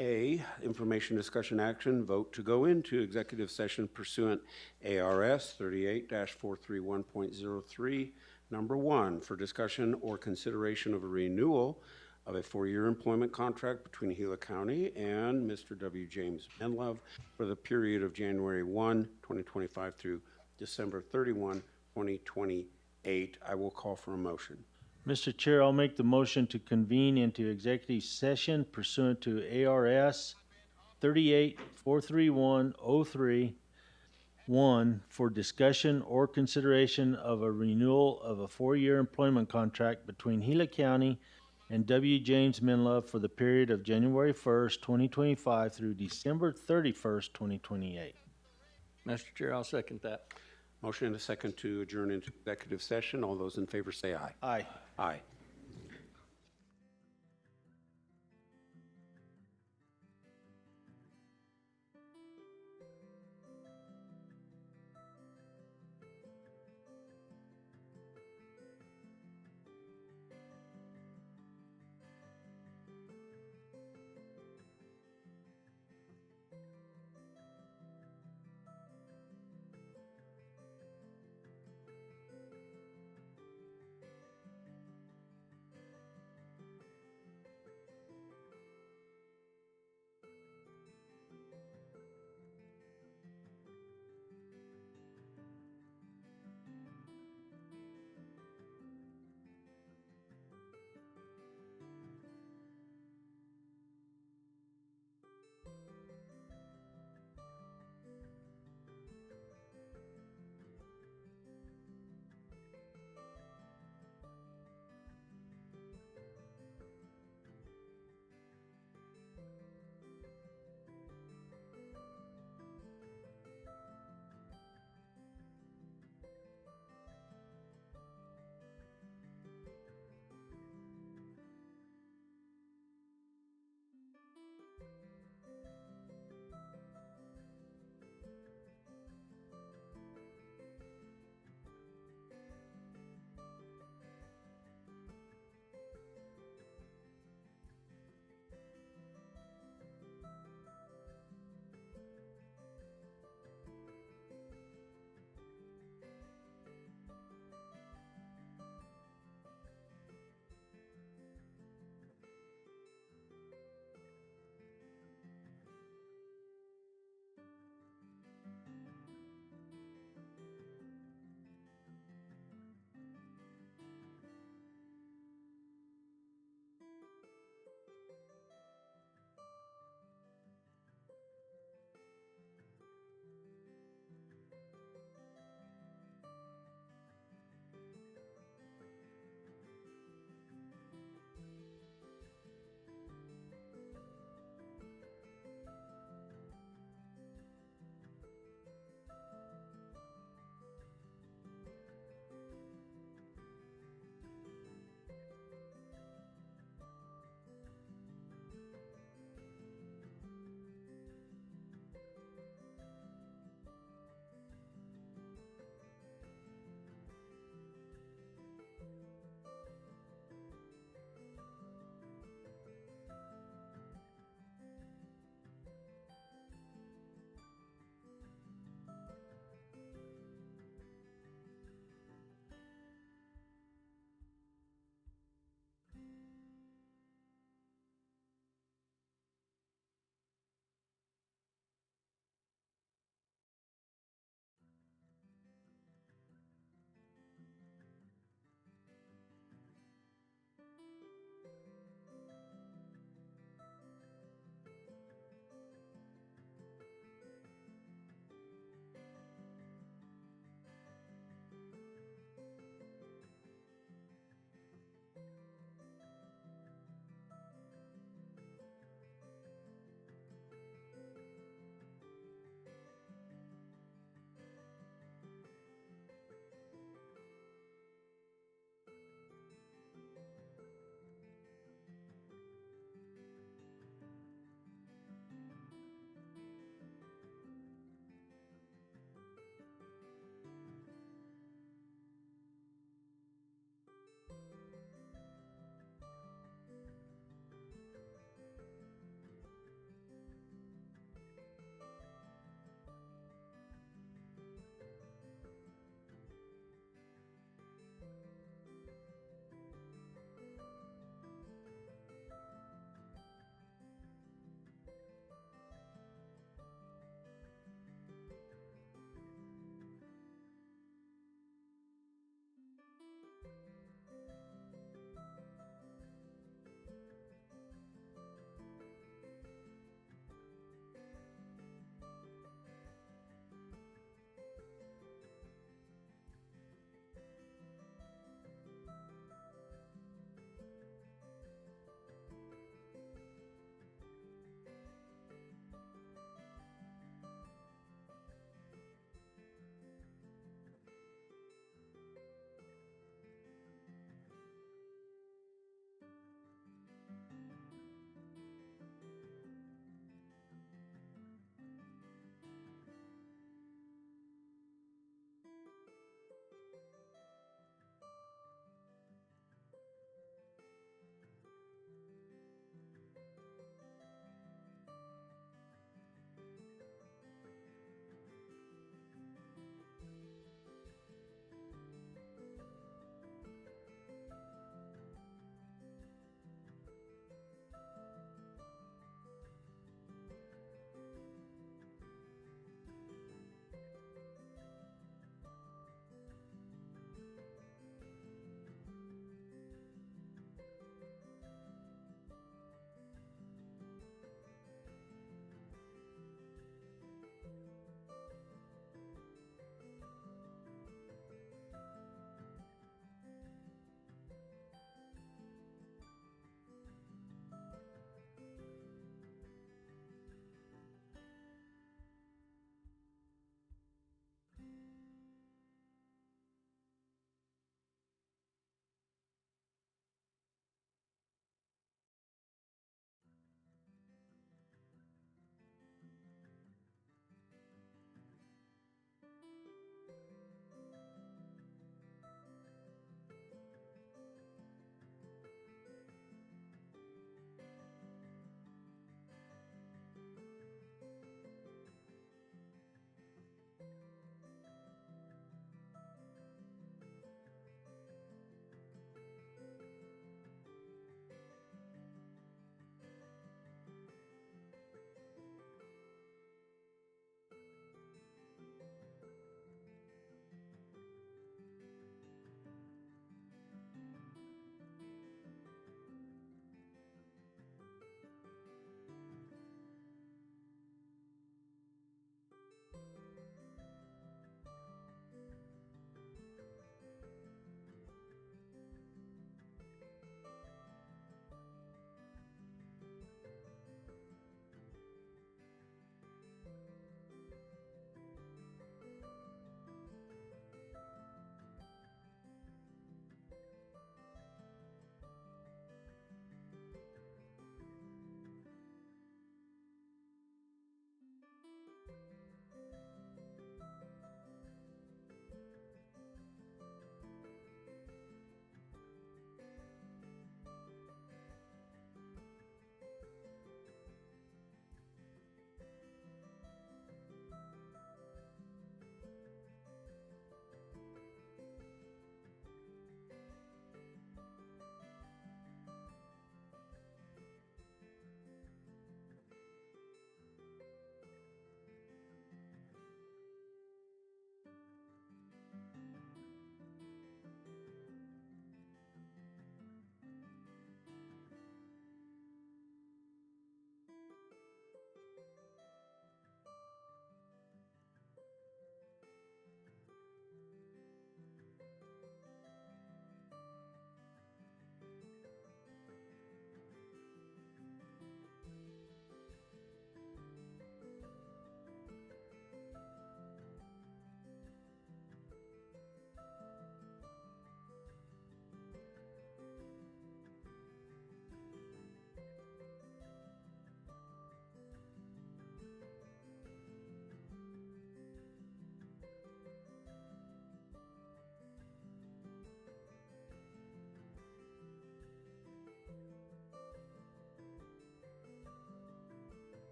A, information discussion action, vote to go into executive session pursuant ARS 38-431.03, number 1, for discussion or consideration of a renewal of a 4-year employment contract between Gila County and Mr. W. James Menlove for the period of January 1, 2025 through December 31, 2028. I will call for a motion. Mr. Chair, I'll make the motion to convene into executive session pursuant to ARS 38-431.03, 1, for discussion or consideration of a renewal of a 4-year employment contract between Gila County and W. James Menlove for the period of January 1st, 2025 through December 31st, 2028. Mr. Chair, I'll second that. Motion and a second to adjourn into executive session. All those in favor say aye. Aye. Aye.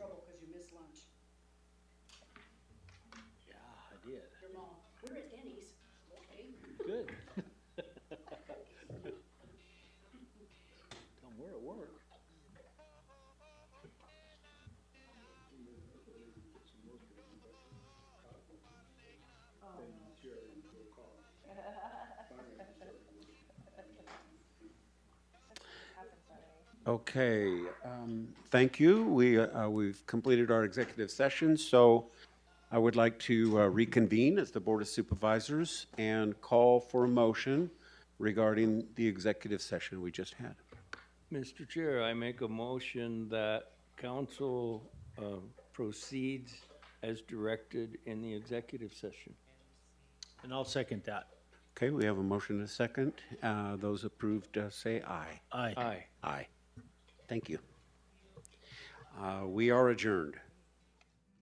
trouble because you missed lunch. Yeah, I did. Your mom, we're at Denny's. Okay. Good. Tell them we're at work. Okay, thank you. We've completed our executive session, so I would like to reconvene as the Board of Supervisors and call for a motion regarding the executive session we just had. Mr. Chair, I make a motion that council proceeds as directed in the executive session. And I'll second that. Okay, we have a motion and a second. Those approved, say aye. Aye. Aye. Aye. Thank you. We are adjourned.